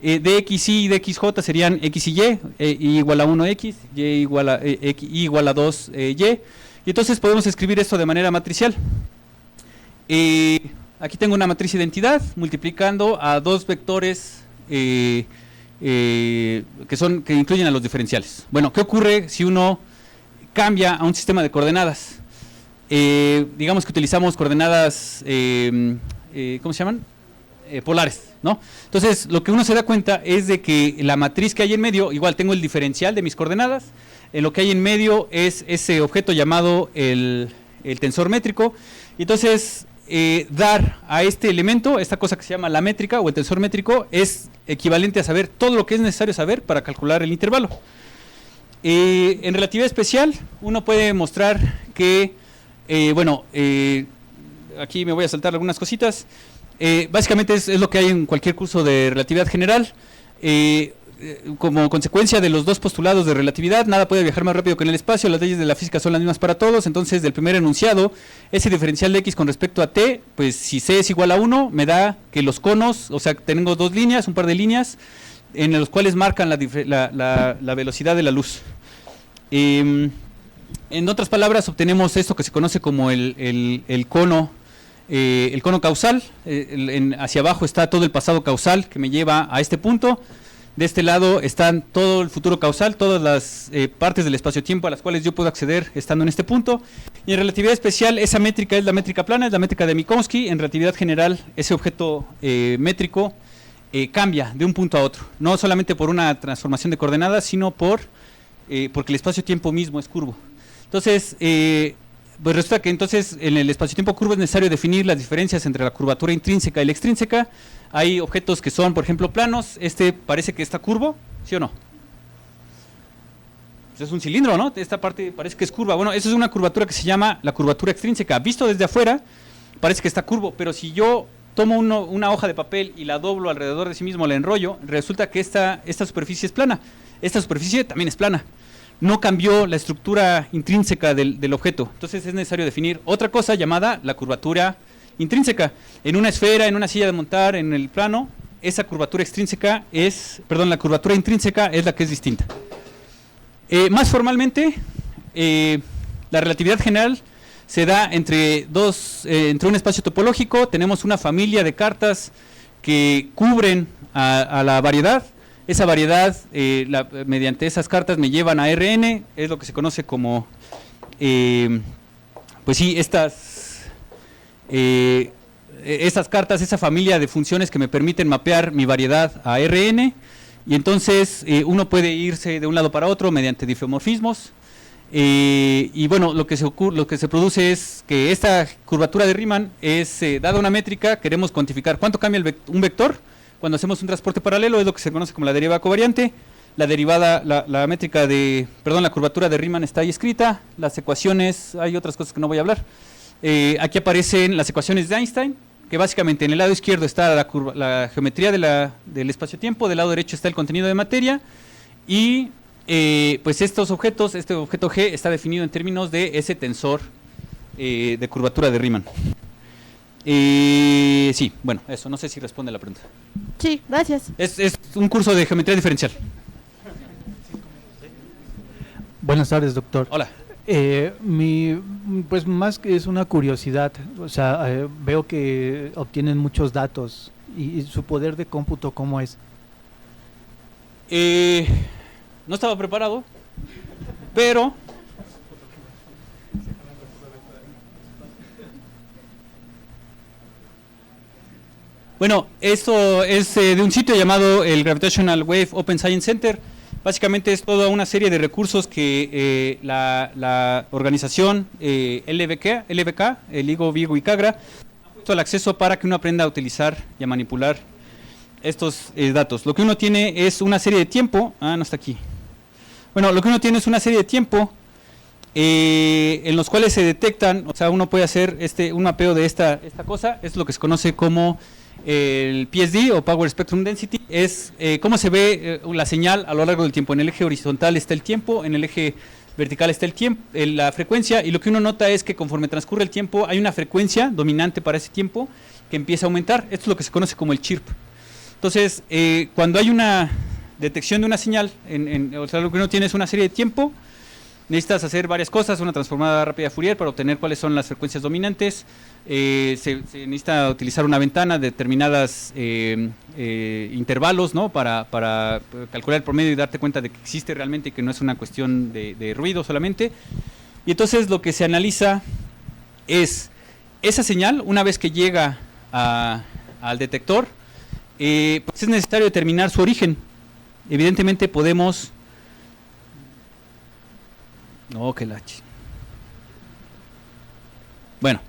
DXY y DXJ serían X y Y, Y igual a 1X, Y igual a, Y igual a 2Y, y entonces podemos escribir esto de manera matricial. Aquí tengo una matriz identidad multiplicando a dos vectores que incluyen a los diferenciales. Bueno, ¿qué ocurre si uno cambia a un sistema de coordenadas? Digamos que utilizamos coordenadas, ¿cómo se llaman? Polares, ¿no? Entonces, lo que uno se da cuenta es de que la matriz que hay en medio, igual tengo el diferencial de mis coordenadas, lo que hay en medio es ese objeto llamado el tensor métrico, y entonces dar a este elemento, esta cosa que se llama la métrica o el tensor métrico, es equivalente a saber todo lo que es necesario saber para calcular el intervalo. En relatividad especial, uno puede mostrar que, aquí me voy a saltar algunas cositas. Básicamente es lo que hay en cualquier curso de relatividad general. Como consecuencia de los dos postulados de relatividad, nada puede viajar más rápido que en el espacio, las leyes de la física son las mismas para todos. Entonces, del primer enunciado, ese diferencial de X con respecto a T, pues si C es igual a 1, me da que los conos, o sea, tengo dos líneas, un par de líneas, en los cuales marcan la velocidad de la luz. En otras palabras, obtenemos esto que se conoce como el cono causal. Hacia abajo está todo el pasado causal que me lleva a este punto. De este lado están todo el futuro causal, todas las partes del espacio-tiempo a las cuales yo puedo acceder estando en este punto. Y en relatividad especial, esa métrica es la métrica plana, es la métrica de Minkowski. En relatividad general, ese objeto métrico cambia de un punto a otro, no solamente por una transformación de coordenadas, sino porque el espacio-tiempo mismo es curvo. Entonces, pues resulta que entonces en el espacio-tiempo curvo es necesario definir las diferencias entre la curvatura intrínseca y la extrínseca. Hay objetos que son, por ejemplo, planos. Este parece que está curvo, ¿sí o no? Pues es un cilindro, ¿no? Esta parte parece que es curva. Bueno, eso es una curvatura que se llama la curvatura extrínseca. Visto desde afuera, parece que está curvo, pero si yo tomo una hoja de papel y la doblo alrededor de sí mismo, la enrollo, resulta que esta superficie es plana. Esta superficie también es plana. No cambió la estructura intrínseca del objeto. Entonces es necesario definir otra cosa llamada la curvatura intrínseca. En una esfera, en una silla de montar, en el plano, esa curvatura extrínseca la curvatura intrínseca es la que es distinta. Más formalmente, la relatividad general se da entre un espacio topológico. Tenemos una familia de cartas que cubren a la variedad. Esa variedad, mediante esas cartas me llevan a Rn, es lo que se conoce como, estas cartas, esa familia de funciones que me permiten mapear mi variedad a Rn, y entonces uno puede irse de un lado para otro mediante difeomorfismos, y bueno, lo que se produce es que esta curvatura de Riemann es, dada una métrica, queremos cuantificar cuánto cambia un vector. Cuando hacemos un transporte paralelo es lo que se conoce como la derivada covariante. La derivada, la curvatura de Riemann está ahí escrita. Las ecuaciones, hay otras cosas que no voy a hablar. Aquí aparecen las ecuaciones de Einstein, que básicamente en el lado izquierdo está la geometría del espacio-tiempo, del lado derecho está el contenido de materia, y pues estos objetos, este objeto G está definido en términos de ese tensor de curvatura de Riemann. Sí, bueno, eso, no sé si responde a la pregunta. Sí, gracias. Es un curso de geometría diferencial. Buenas tardes, doctor. Hola. Pues más que es una curiosidad, o sea, veo que obtienen muchos datos y su poder de cómputo, ¿cómo es? No estaba preparado, pero bueno, esto es de un sitio llamado el Gravitational Wave Open Science Center, Básicamente es toda una serie de recursos que la organización LBK, LIGO, Vigo y CAGRA, ha puesto al acceso para que uno aprenda a utilizar y a manipular estos datos. Lo que uno tiene es una serie de tiempo. No está aquí. Bueno, lo que uno tiene es una serie de tiempo en los cuales se detectan, o sea, uno puede hacer un mapeo de esta cosa, es lo que se conoce como el PSD o Power Spectrum Density, es cómo se ve la señal a lo largo del tiempo. En el eje horizontal está el tiempo, en el eje vertical está el tiempo, la frecuencia, y lo que uno nota es que conforme transcurre el tiempo hay una frecuencia dominante para ese tiempo que empieza a aumentar. Esto es lo que se conoce como el chirp. Entonces, cuando hay una detección de una señal, o sea, lo que uno tiene es una serie de tiempo. Necesitas hacer varias cosas, una transformada rápida de Fourier para obtener cuáles son las frecuencias dominantes. Se necesita utilizar una ventana de determinados intervalos, ¿no? para calcular el promedio y darte cuenta de que existe realmente y que no es una cuestión de ruido solamente. Y entonces lo que se analiza es esa señal, una vez que llega al detector, pues es necesario determinar su origen. Evidentemente podemos... No, que la Bueno,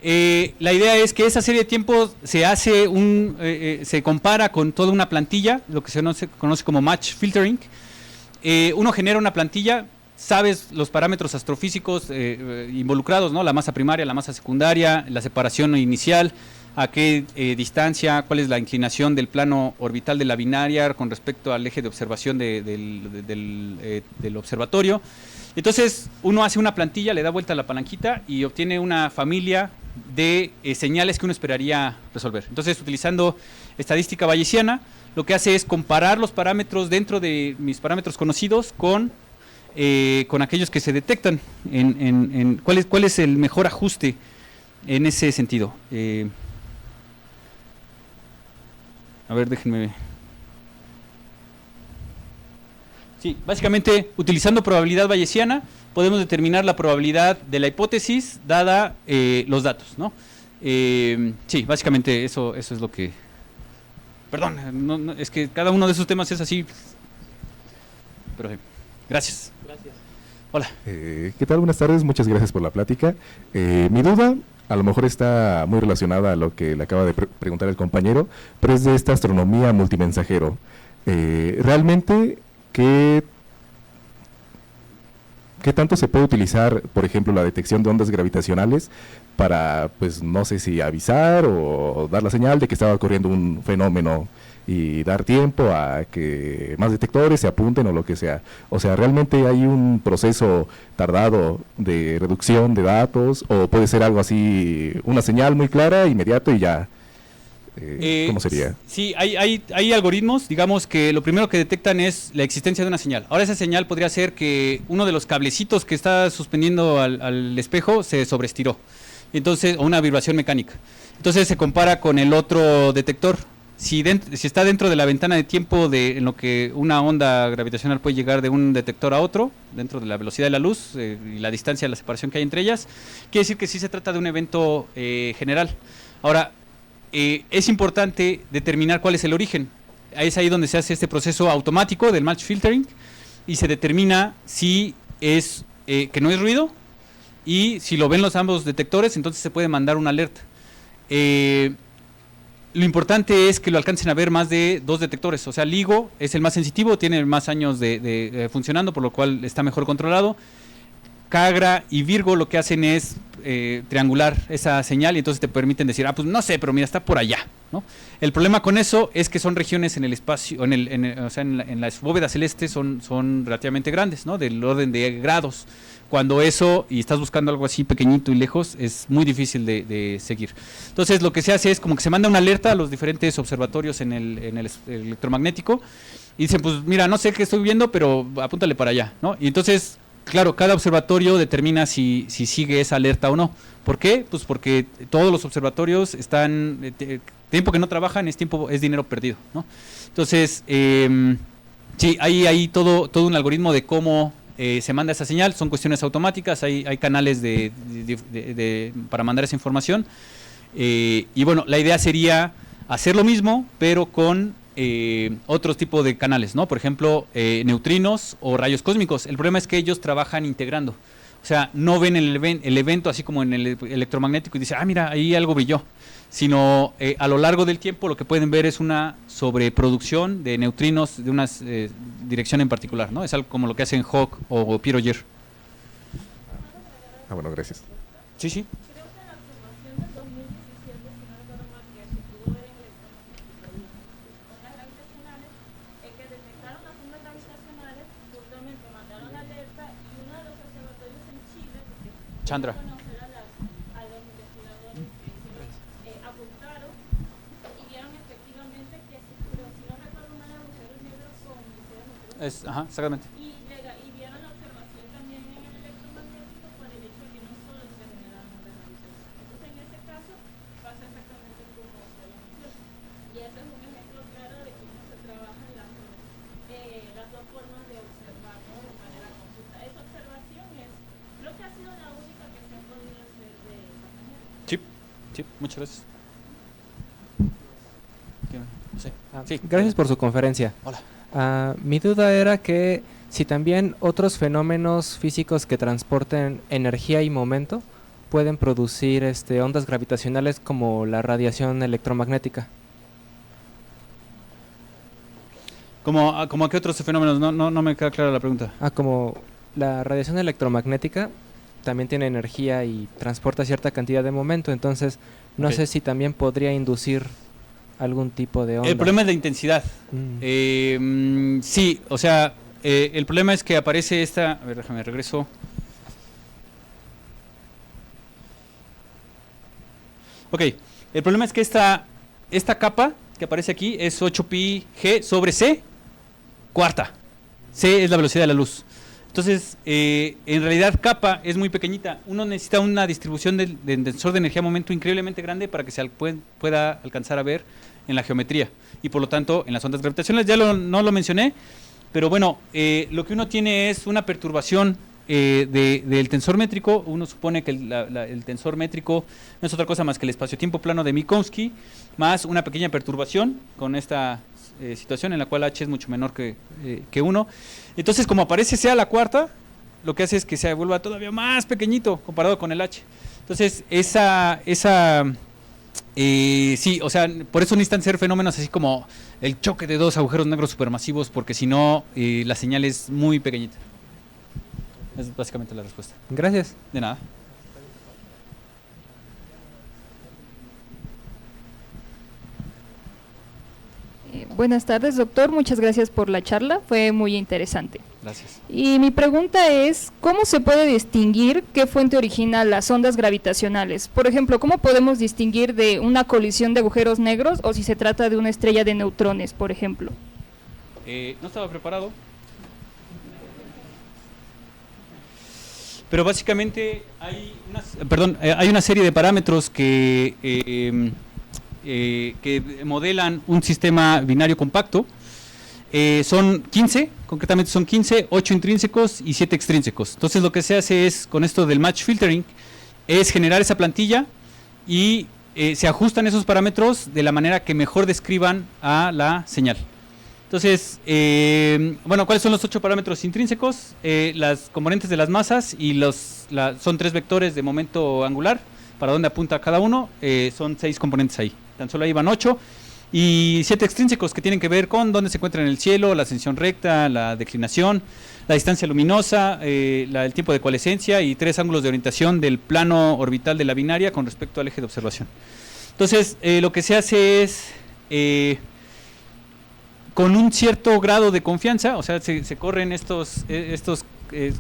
la idea es que esa serie de tiempos se hace se compara con toda una plantilla, lo que se conoce como match filtering. Uno genera una plantilla, sabes los parámetros astrofísicos involucrados, ¿no? La masa primaria, la masa secundaria, la separación inicial, a qué distancia, cuál es la inclinación del plano orbital de la binaria con respecto al eje de observación del observatorio. Entonces uno hace una plantilla, le da vuelta a la palanquita y obtiene una familia de señales que uno esperaría resolver. Entonces, utilizando estadística bayesiana, lo que hace es comparar los parámetros dentro de mis parámetros conocidos con aquellos que se detectan, cuál es el mejor ajuste en ese sentido. A ver, déjenme... Sí, básicamente, utilizando probabilidad bayesiana, podemos determinar la probabilidad de la hipótesis dada los datos, ¿no? Sí, básicamente eso es lo que... Perdón, es que cada uno de esos temas es así. Pero gracias. Hola. ¿Qué tal? Buenas tardes, muchas gracias por la plática. Mi duda a lo mejor está muy relacionada a lo que le acaba de preguntar el compañero, pero es de esta astronomía multimensajero. Realmente... ¿Qué tanto se puede utilizar, por ejemplo, la detección de ondas gravitacionales para, pues, no sé si avisar o dar la señal de que estaba ocurriendo un fenómeno y dar tiempo a que más detectores se apunten o lo que sea? O sea, ¿realmente hay un proceso tardado de reducción de datos o puede ser algo así, una señal muy clara, inmediato y ya? ¿Cómo sería? Sí, hay algoritmos, digamos que lo primero que detectan es la existencia de una señal. Ahora esa señal podría ser que uno de los cablecitos que está suspendiendo al espejo se sobreestiró, entonces, o una vibración mecánica. Entonces se compara con el otro detector. Si está dentro de la ventana de tiempo en lo que una onda gravitacional puede llegar de un detector a otro, dentro de la velocidad de la luz y la distancia, la separación que hay entre ellas, quiere decir que sí se trata de un evento general. Ahora, es importante determinar cuál es el origen. Es ahí donde se hace este proceso automático del match filtering y se determina si es que no es ruido, y si lo ven los ambos detectores, entonces se puede mandar una alerta. Lo importante es que lo alcancen a ver más de 2 detectores. O sea, LIGO es el más sensitivo, tiene más años de funcionando, por lo cual está mejor controlado. CAGRA y Virgo lo que hacen es triangular esa señal y entonces te permiten decir, pues no sé, pero mira, está por allá, ¿no? El problema con eso es que son regiones en el espacio, o sea, en las bóvedas celestes son relativamente grandes, ¿no? Del orden de grados. Cuando eso, y estás buscando algo así pequeñito y lejos, es muy difícil de seguir. Entonces lo que se hace es como que se manda una alerta a los diferentes observatorios en el electromagnético y dicen, pues mira, no sé qué estoy viendo, pero apúntale para allá, ¿no? Y entonces... Claro, cada observatorio determina si sigue esa alerta o no. ¿Por qué? Pues porque todos los observatorios están... tiempo que no trabajan es dinero perdido, ¿no? Entonces, sí, hay todo un algoritmo de cómo se manda esa señal. Son cuestiones automáticas, hay canales para mandar esa información. Y bueno, la idea sería hacer lo mismo, pero con otros tipos de canales, ¿no? Por ejemplo, neutrinos o rayos cósmicos. El problema es que ellos trabajan integrando. O sea, no ven el evento así como en el electromagnético y dicen, ah, mira, ahí algo brilló. Sino a lo largo del tiempo lo que pueden ver es una sobreproducción de neutrinos de una dirección en particular, ¿no? Es algo como lo que hacen Hawk o Pieroyer. Ah, bueno, gracias. Sí, sí. Chandra. Ajá, exactamente. Y vieron la observación también en el electromagnético por el hecho de que no solo se generaban ondas radiofónicas. Entonces, en este caso, pasa exactamente como se lo menciona. Y ese es un ejemplo claro de cómo se trabajan las dos formas de observar, ¿no? De manera conjunta. Esa observación creo que ha sido la única que se ha podido hacer de esa manera. Sí, sí, muchas gracias. Sí. Gracias por su conferencia. Hola. Mi duda era que si también otros fenómenos físicos que transporten energía y momento pueden producir ondas gravitacionales como la radiación electromagnética. ¿Como a qué otros fenómenos? No me queda clara la pregunta. Como la radiación electromagnética también tiene energía y transporta cierta cantidad de momento, entonces no sé si también podría inducir algún tipo de onda. El problema es la intensidad. Sí, o sea, el problema es que aparece esta... A ver, déjame, regreso. Ok, el problema es que esta capa que aparece aquí es 8pi g sobre c cuarta. C es la velocidad de la luz. Entonces, en realidad capa es muy pequeñita. Uno necesita una distribución del tensor de energía-momento increíblemente grande para que se pueda alcanzar a ver en la geometría. Y por lo tanto, en las ondas gravitacionales, no lo mencioné, pero bueno, lo que uno tiene es una perturbación del tensor métrico. Uno supone que el tensor métrico no es otra cosa más que el espacio-tiempo plano de Minkowski, más una pequeña perturbación con esta situación en la cual h es mucho menor que 1. Entonces, como aparece C a la cuarta, lo que hace es que se vuelva todavía más pequeñito comparado con el h. Entonces, sí, o sea, por eso necesitan ser fenómenos así como el choque de dos agujeros negros supermasivos, porque si no, la señal es muy pequeñita. Es básicamente la respuesta. Gracias. De nada. Buenas tardes, doctor. Muchas gracias por la charla. Fue muy interesante. Gracias. Y mi pregunta es, ¿cómo se puede distinguir qué fuente origina las ondas gravitacionales? Por ejemplo, ¿cómo podemos distinguir de una colisión de agujeros negros o si se trata de una estrella de neutrones, por ejemplo? No estaba preparado. Pero básicamente hay una serie de parámetros que modelan un sistema binario compacto. Son 15, concretamente son 15, 8 intrínsecos y 7 extrínsecos. Entonces lo que se hace es, con esto del match filtering, es generar esa plantilla y se ajustan esos parámetros de la manera que mejor describan a la señal. Entonces, bueno, ¿cuáles son los 8 parámetros intrínsecos? Las componentes de las masas y son 3 vectores de momento angular, para dónde apunta cada uno, son 6 componentes ahí. Tan solo ahí van 8. Y 7 extrínsecos que tienen que ver con dónde se encuentra en el cielo, la ascensión recta, la declinación, la distancia luminosa, el tiempo de coalescencia y 3 ángulos de orientación del plano orbital de la binaria con respecto al eje de observación. Entonces, lo que se hace es, con un cierto grado de confianza, o sea, se corren estos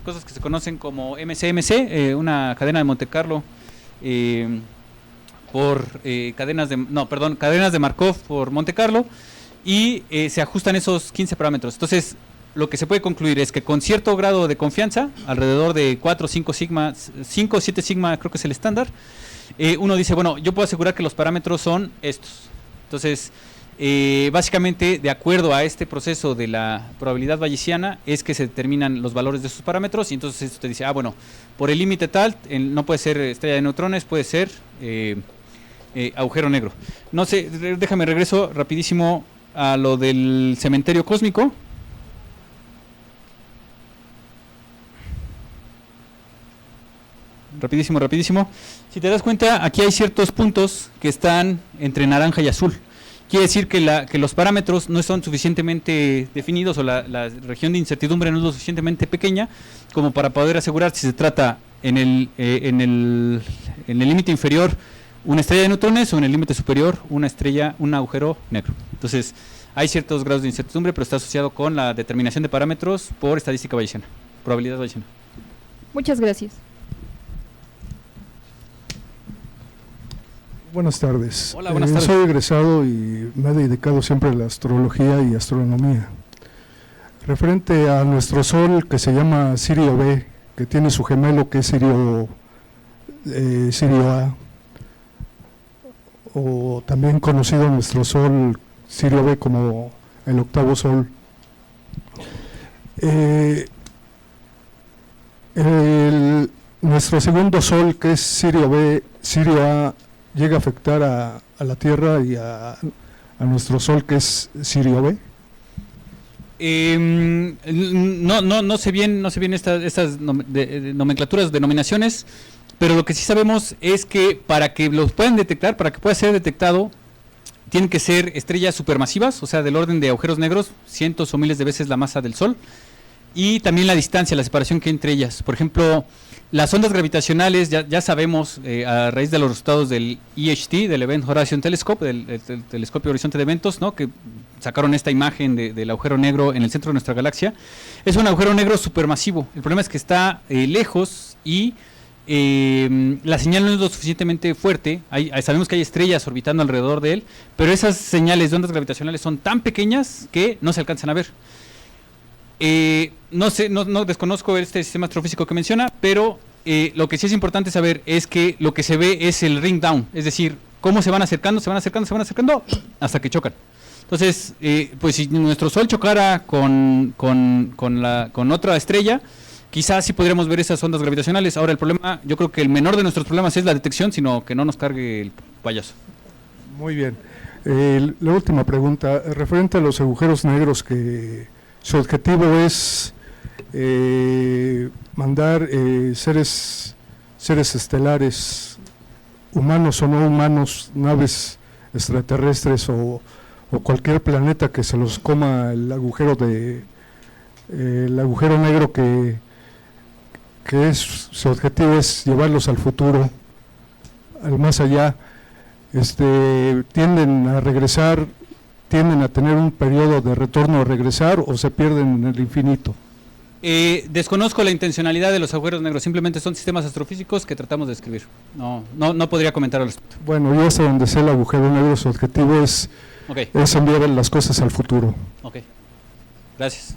cosas que se conocen como MCMC, una cadena de Monte Carlo, por cadenas de Markov por Monte Carlo, y se ajustan esos 15 parámetros. Entonces, lo que se puede concluir es que con cierto grado de confianza, alrededor de 4 o 5 sigma, 5 o 7 sigma creo que es el estándar, uno dice, bueno, yo puedo asegurar que los parámetros son estos. Entonces, básicamente, de acuerdo a este proceso de la probabilidad bayesiana, es que se determinan los valores de esos parámetros, y entonces esto te dice, bueno, por el límite tal, no puede ser estrella de neutrones, puede ser agujero negro. No sé, déjame regreso rapidísimo a lo del cementerio cósmico. Rapidísimo, rapidísimo. Si te das cuenta, aquí hay ciertos puntos que están entre naranja y azul. Quiere decir que los parámetros no son suficientemente definidos o la región de incertidumbre no es lo suficientemente pequeña como para poder asegurar si se trata en el límite inferior una estrella de neutrones o en el límite superior un agujero negro. Entonces, hay ciertos grados de incertidumbre, pero está asociado con la determinación de parámetros por estadística bayesiana, probabilidad bayesiana. Muchas gracias. Buenas tardes. Hola, buenas tardes. Soy egresado y me he dedicado siempre a la astrología y astronomía. Referente a nuestro Sol, que se llama Sirio B, que tiene su gemelo que es Sirio A, o también conocido nuestro Sol Sirio B como el octavo Sol. Nuestro segundo Sol, que es Sirio B, Sirio A, llega a afectar a la Tierra y a nuestro Sol, que es Sirio B. No sé bien estas nomenclaturas, denominaciones, pero lo que sí sabemos es que para que los puedan detectar, para que pueda ser detectado, tienen que ser estrellas supermasivas, o sea, del orden de agujeros negros, cientos o miles de veces la masa del Sol, y también la distancia, la separación que hay entre ellas. Por ejemplo, las ondas gravitacionales, ya sabemos, a raíz de los resultados del EHT, del Event Horizon Telescope, del telescopio horizonte de eventos, ¿no?, que sacaron esta imagen del agujero negro en el centro de nuestra galaxia, es un agujero negro supermasivo. El problema es que está lejos y la señal no es lo suficientemente fuerte. Sabemos que hay estrellas orbitando alrededor de él, pero esas señales de ondas gravitacionales son tan pequeñas que no se alcanzan a ver. No sé, no desconozco este sistema astrofísico que menciona, pero lo que sí es importante saber es que lo que se ve es el ring down, es decir, cómo se van acercando hasta que chocan. Entonces, pues si nuestro Sol chocara con otra estrella, quizás sí podríamos ver esas ondas gravitacionales. Ahora, el problema, yo creo que el menor de nuestros problemas es la detección, sino que no nos cargue el payaso. Muy bien. La última pregunta, referente a los agujeros negros, que su objetivo es mandar seres estelares, humanos o no humanos, naves extraterrestres o cualquier planeta que se los coma el agujero negro, que su objetivo es llevarlos al futuro, al más allá. Tienden a regresar, tienden a tener un periodo de retorno a regresar, o se pierden en el infinito. Desconozco la intencionalidad de los agujeros negros, simplemente son sistemas astrofísicos que tratamos de describir. No podría comentar al respecto. Bueno, yo hasta donde sé, el agujero negro, su objetivo es enviar las cosas al futuro. Ok, gracias.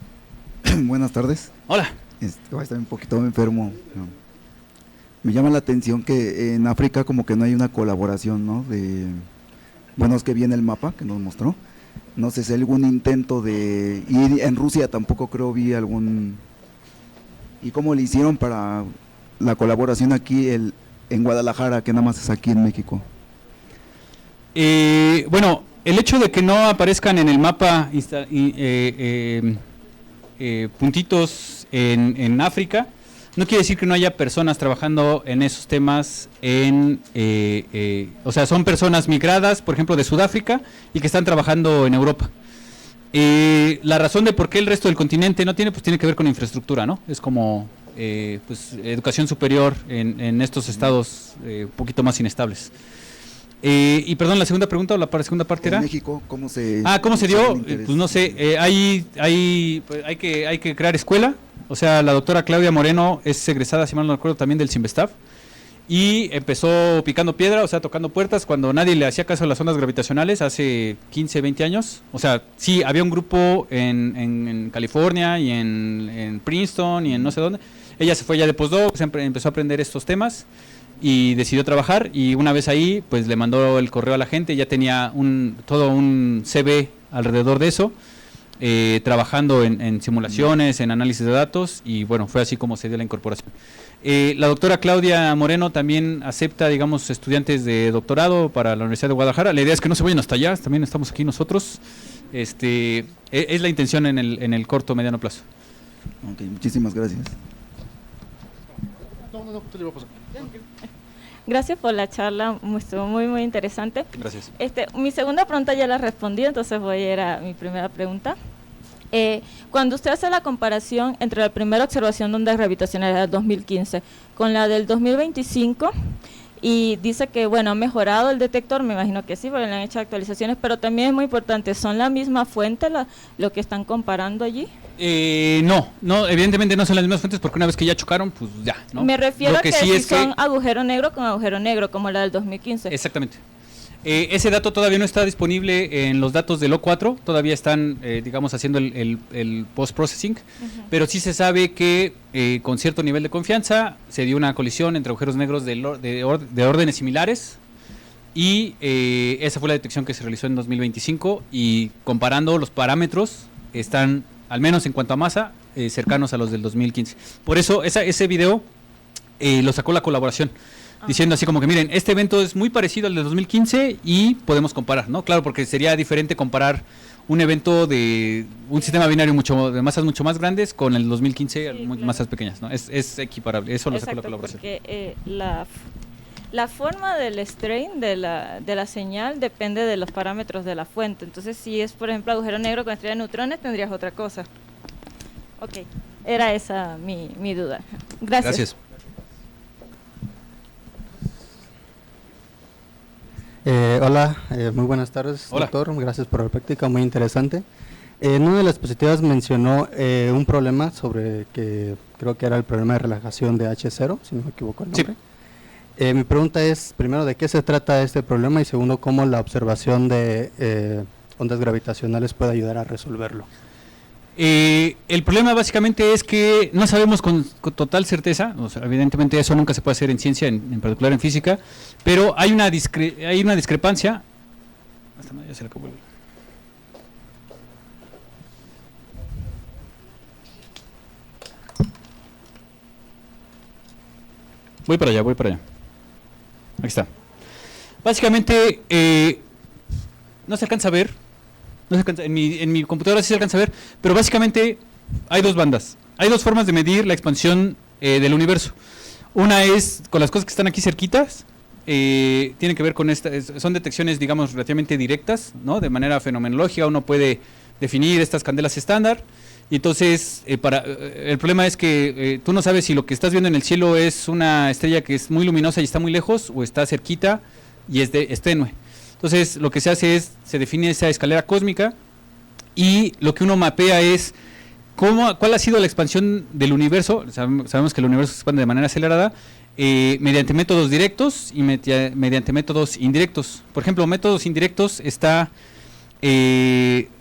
Buenas tardes. Hola. Estoy un poquito enfermo. Me llama la atención que en África como que no hay una colaboración, ¿no? Bueno, es que viene el mapa que nos mostró. No sé si hay algún intento de... Y en Rusia tampoco creo vi algún... ¿Y cómo le hicieron para la colaboración aquí en Guadalajara, que nada más es aquí en México? Bueno, el hecho de que no aparezcan en el mapa puntitos en África, no quiere decir que no haya personas trabajando en esos temas o sea, son personas migradas, por ejemplo, de Sudáfrica y que están trabajando en Europa. La razón de por qué el resto del continente no tiene, pues tiene que ver con infraestructura, ¿no? Es como pues educación superior en estos estados un poquito más inestables. Y perdón, la segunda pregunta o la segunda parte era... En México, ¿cómo se...? ¿Cómo se dio? Pues no sé, hay que crear escuela. O sea, la doctora Claudia Moreno es egresada, si mal no recuerdo, también del CIMBESTAF, y empezó picando piedra, o sea, tocando puertas cuando nadie le hacía caso a las ondas gravitacionales hace 15, 20 años. O sea, sí, había un grupo en California y en Princeton y en no sé dónde. Ella se fue ya de postdoc, empezó a aprender estos temas y decidió trabajar, y una vez ahí, pues le mandó el correo a la gente, ya tenía todo un CV alrededor de eso. Trabajando en simulaciones, en análisis de datos, y bueno, fue así como se dio la incorporación. La doctora Claudia Moreno también acepta, digamos, estudiantes de doctorado para la Universidad de Guadalajara. La idea es que no se vayan hasta allá, también estamos aquí nosotros. Es la intención en el corto o mediano plazo. Ok, muchísimas gracias. Gracias por la charla, estuvo muy interesante. Gracias. Mi segunda pregunta ya la respondí, entonces voy a ir a mi primera pregunta. Cuando usted hace la comparación entre la primera observación de ondas gravitacionales del 2015 con la del 2025 y dice que, bueno, ha mejorado el detector, me imagino que sí, porque le han hecho actualizaciones, pero también es muy importante, ¿son la misma fuente lo que están comparando allí? No, evidentemente no son las mismas fuentes porque una vez que ya chocaron, pues ya, ¿no? Me refiero Lo a que sí si es son agujero negro con agujero negro, como la del 2015. Exactamente. Ese dato todavía no está disponible en los datos del O4, todavía están, digamos, haciendo el post-processing, pero sí se sabe que con cierto nivel de confianza se dio una colisión entre agujeros negros de órdenes similares y esa fue la detección que se realizó en 2025 y comparando los parámetros están, al menos en cuanto a masa, cercanos a los del 2015. Por eso ese video lo sacó la colaboración. Diciendo así como que miren, este evento es muy parecido al de 2015 y podemos comparar, ¿no? Claro, porque sería diferente comparar un evento de un sistema binario de masas mucho más grandes con el 2015 masas pequeñas, ¿no? Es equiparable, eso lo sacó la colaboración. Porque la forma del strain de la señal depende de los parámetros de la fuente. Entonces, si es, por ejemplo, agujero negro con estrella de neutrones, tendrías otra cosa. Ok, era esa mi duda. Gracias. Hola, muy buenas tardes, doctor. Gracias por la práctica, muy interesante. En una de las diapositivas mencionó un problema sobre que creo que era el problema de relajación de H0, si no me equivoco el nombre. Sí. Mi pregunta es, primero, ¿de qué se trata este problema? Y segundo, ¿cómo la observación de ondas gravitacionales puede ayudar a resolverlo? El problema básicamente es que no sabemos con total certeza, o sea, evidentemente eso nunca se puede hacer en ciencia, en particular en física, pero hay una discrepancia. Ya se le acabó. Voy para allá. Aquí está. Básicamente no se alcanza a ver. En mi computadora sí se alcanza a ver, pero básicamente hay dos bandas. Hay dos formas de medir la expansión del universo. Una es con las cosas que están aquí cerquitas, tienen que ver con son detecciones, digamos, relativamente directas, ¿no? De manera fenomenológica uno puede definir estas candelas estándar. Y entonces, el problema es que tú no sabes si lo que estás viendo en el cielo es una estrella que es muy luminosa y está muy lejos, o está cerquita y es tenue. Entonces, lo que se hace es, se define esa escalera cósmica y lo que uno mapea es cuál ha sido la expansión del universo. Sabemos que el universo se expande de manera acelerada mediante métodos directos y mediante métodos indirectos. Por ejemplo, métodos indirectos está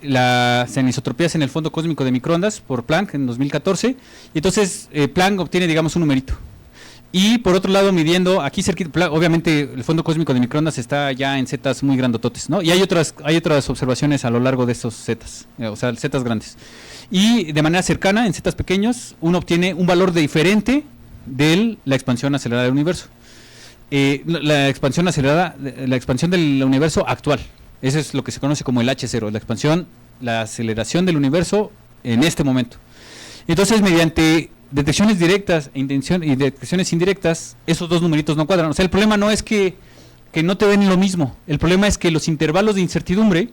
las anisotropías en el fondo cósmico de microondas por Planck en 2014. Y entonces, Planck obtiene, digamos, un numerito. Y por otro lado, midiendo aquí cerquita, obviamente el fondo cósmico de microondas está ya en zetas muy grandototes, ¿no? Y hay otras observaciones a lo largo de estos zetas, o sea, zetas grandes. Y de manera cercana, en zetas pequeños, uno obtiene un valor diferente de la expansión acelerada del universo. La expansión acelerada, la expansión del universo actual. Eso es lo que se conoce como el H0, la aceleración del universo en este momento. Entonces, mediante detecciones directas y detecciones indirectas, esos dos numeritos no cuadran. O sea, el problema no es que no te den lo mismo, el problema es que los intervalos de incertidumbre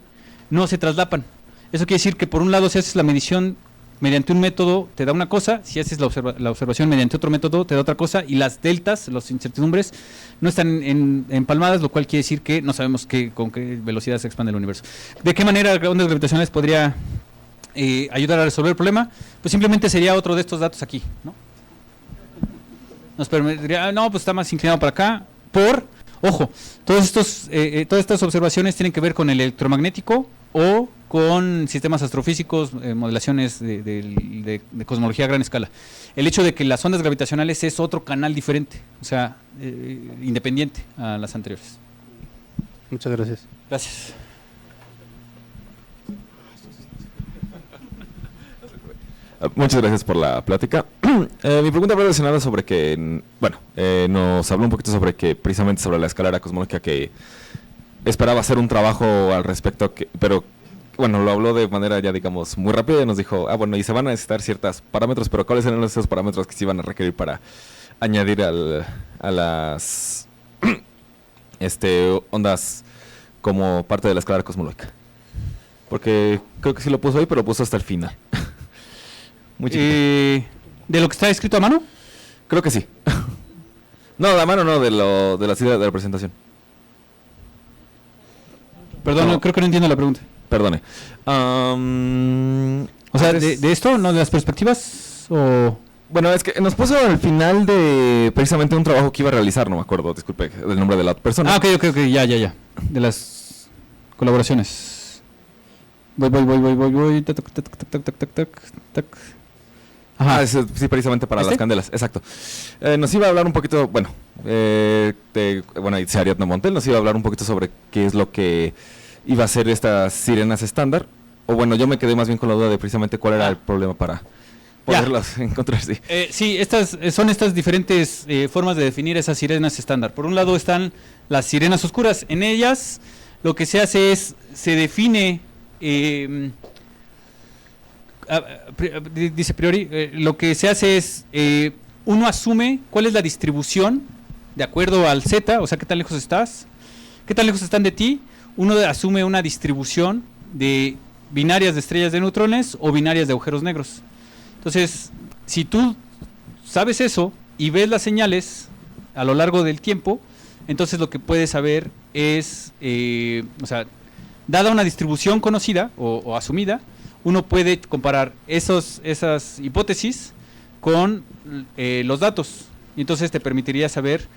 no se traslapan. Eso quiere decir que por un lado, si haces la medición mediante un método, te da una cosa, si haces la observación mediante otro método, te da otra cosa, y las deltas, las incertidumbres, no están empalmadas, lo cual quiere decir que no sabemos con qué velocidad se expande el universo. ¿De qué manera ondas gravitacionales podría ayudar a resolver el problema? Pues simplemente sería otro de estos datos aquí, ¿no? Nos permitiría, pues está más inclinado para acá, ojo, todas estas observaciones tienen que ver con el electromagnético o con sistemas astrofísicos, modelaciones de cosmología a gran escala. El hecho de que las ondas gravitacionales es otro canal diferente, o sea, independiente a las anteriores. Muchas gracias. Gracias. Muchas gracias por la plática. Mi pregunta va relacionada sobre que, bueno, nos habló un poquito sobre que, precisamente sobre la escalera cosmológica, que esperaba hacer un trabajo al respecto, pero bueno, lo habló de manera ya, digamos, muy rápida y nos dijo, bueno, y se van a necesitar ciertos parámetros, pero ¿cuáles eran esos parámetros que se iban a requerir para añadir a las ondas como parte de la escalera cosmológica? Porque creo que sí lo puso ahí, pero lo puso hasta el final. ¿De lo que está escrito a mano? Creo que sí. No, a mano no, de la idea de la presentación. Perdón, no, creo que no entiendo la pregunta. Perdone. O sea, ¿de esto, no de las perspectivas? O... Bueno, es que nos puso al final de precisamente un trabajo que iba a realizar, no me acuerdo, disculpe, del nombre de la persona. Ok, ya. De las colaboraciones. Voy. Tac. Ajá. Sí, precisamente para las candelas, exacto. Nos iba a hablar un poquito, bueno, dice Ariadna Montel, nos iba a hablar un poquito sobre qué es lo que iba a ser estas sirenas estándar. O bueno, yo me quedé más bien con la duda de precisamente cuál era el problema para poderlas encontrar. Sí, son estas diferentes formas de definir esas sirenas estándar. Por un lado están las sirenas oscuras. En ellas lo que se hace es, se define... dice priori, lo que se hace es, uno asume cuál es la distribución de acuerdo al Z, o sea, qué tan lejos estás, qué tan lejos están de ti. Uno asume una distribución de binarias de estrellas de neutrones o binarias de agujeros negros. Entonces, si tú sabes eso y ves las señales a lo largo del tiempo, entonces lo que puedes saber es, o sea, dada una distribución conocida o asumida, uno puede comparar esas hipótesis con los datos. Y entonces te permitiría saber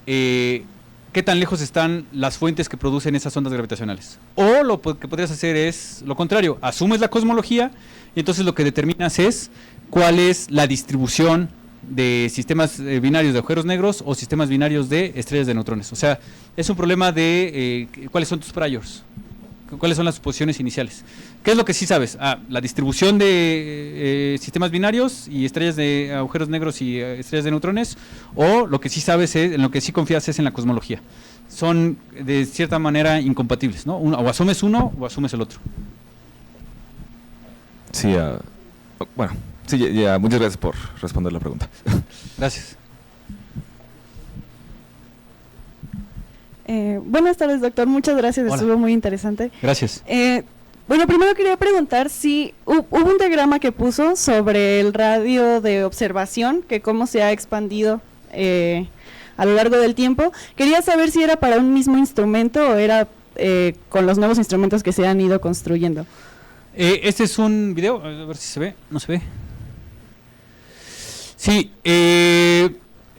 qué tan lejos están las fuentes que producen esas ondas gravitacionales. O lo que podrías hacer es lo contrario, asumes la cosmología y entonces lo que determinas es cuál es la distribución de sistemas binarios de agujeros negros o sistemas binarios de estrellas de neutrones. O sea, es un problema de cuáles son tus priors, cuáles son las suposiciones iniciales. ¿Qué es lo que sí sabes? La distribución de sistemas binarios y estrellas de agujeros negros y estrellas de neutrones, o lo que sí sabes, en lo que sí confías es en la cosmología. Son de cierta manera incompatibles, ¿no? O asumes uno o asumes el otro. Sí, bueno, sí, muchas gracias por responder la pregunta. Gracias. Buenas tardes, doctor. Muchas gracias. Hola. Estuvo muy interesante. Gracias. Bueno, primero quería preguntar si hubo un diagrama que puso sobre el radio de observación, que cómo se ha expandido a lo largo del tiempo. Quería saber si era para un mismo instrumento o era con los nuevos instrumentos que se han ido construyendo. Este es un video, a ver si se ve. No se ve. Sí,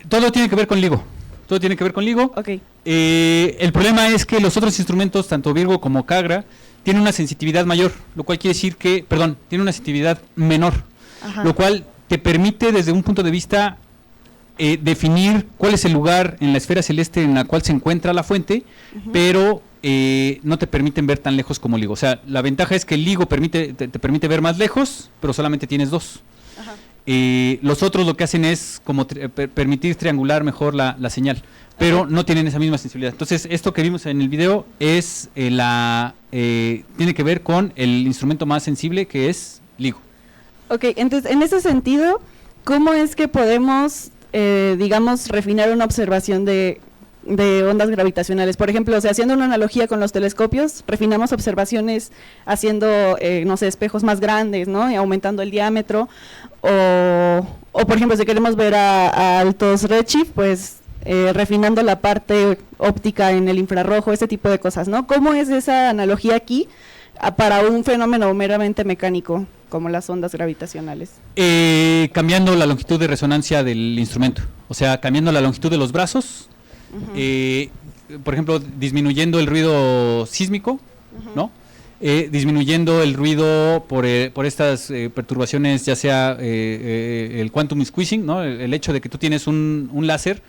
todo tiene que ver con LIGO. Todo tiene que ver con LIGO. Okay. El problema es que los otros instrumentos, tanto Virgo como Cagra, tienen una sensitividad mayor, lo cual quiere decir que, tiene una sensitividad menor, Ajá. lo cual te permite desde un punto de vista definir cuál es el lugar en la esfera celeste en la cual se encuentra la fuente, pero no te permiten ver tan lejos como LIGO. O sea, la ventaja es que el LIGO te permite ver más lejos, pero solamente tienes dos. Ajá. Los otros lo que hacen es como permitir triangular mejor la señal, pero no tienen esa misma sensibilidad. Entonces, esto que vimos en el video es tiene que ver con el instrumento más sensible, que es LIGO. Ok, entonces, en ese sentido, ¿cómo es que podemos, digamos, refinar una observación de ondas gravitacionales? Por ejemplo, o sea, haciendo una analogía con los telescopios, refinamos observaciones haciendo, no sé, espejos más grandes, ¿no? Y aumentando el diámetro. O por ejemplo, si queremos ver a altos redshift, pues refinando la parte óptica en el infrarrojo, ese tipo de cosas, ¿no? ¿Cómo es esa analogía aquí para un fenómeno meramente mecánico como las ondas gravitacionales? Cambiando la longitud de resonancia del instrumento, o sea, cambiando la longitud de los brazos, por ejemplo, disminuyendo el ruido sísmico, ¿no? Disminuyendo el ruido por estas perturbaciones, ya sea el quantum squeezing, ¿no? El hecho de que tú tienes un láser,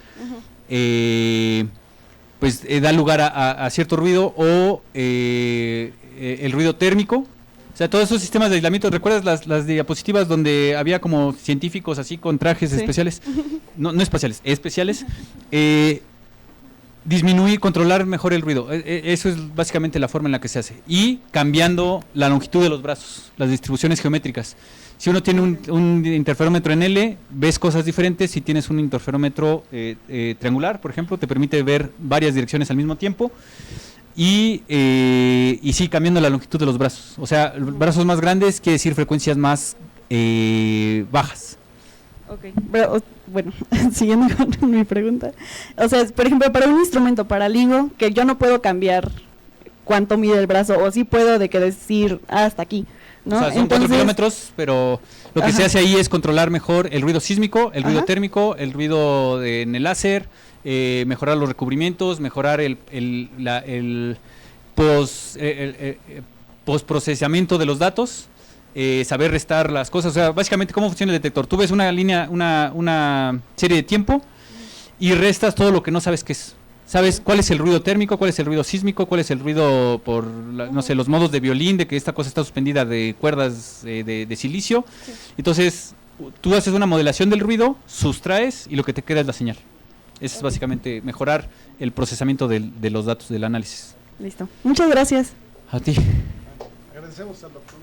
pues da lugar a cierto ruido, o el ruido térmico, O sea, todos esos sistemas de aislamiento, ¿recuerdas las diapositivas donde había como científicos así con trajes especiales? No espaciales, especiales. Disminuir, controlar mejor el ruido. Eso es básicamente la forma en la que se hace. Y cambiando la longitud de los brazos, las distribuciones geométricas. Si uno tiene un interferómetro en L, ves cosas diferentes. Si tienes un interferómetro triangular, por ejemplo, te permite ver varias direcciones al mismo tiempo. Y sí, cambiando la longitud de los brazos. O sea, brazos más grandes quiere decir frecuencias más bajas. Ok, pero, bueno, siguiendo con mi pregunta. O sea, por ejemplo, para un instrumento, para LIGO, que yo no puedo cambiar cuánto mide el brazo, o sí puedo de que decir hasta aquí, ¿no? O sea, son 4 kilómetros, pero lo que se hace ahí es controlar mejor el ruido sísmico, el ruido térmico, el ruido en el láser, mejorar los recubrimientos, mejorar el postprocesamiento de los datos. Saber restar las cosas, o sea, básicamente cómo funciona el detector. Tú ves una línea, una serie de tiempo y restas todo lo que no sabes qué es. Sabes cuál es el ruido térmico, cuál es el ruido sísmico, cuál es el ruido por, no sé, los modos de violín, de que esta cosa está suspendida de cuerdas de silicio. Sí. Entonces, tú haces una modelación del ruido, sustraes y lo que te queda es la señal. Es básicamente mejorar el procesamiento de los datos del análisis. Listo. Muchas gracias. A ti. Agradecemos al doctor.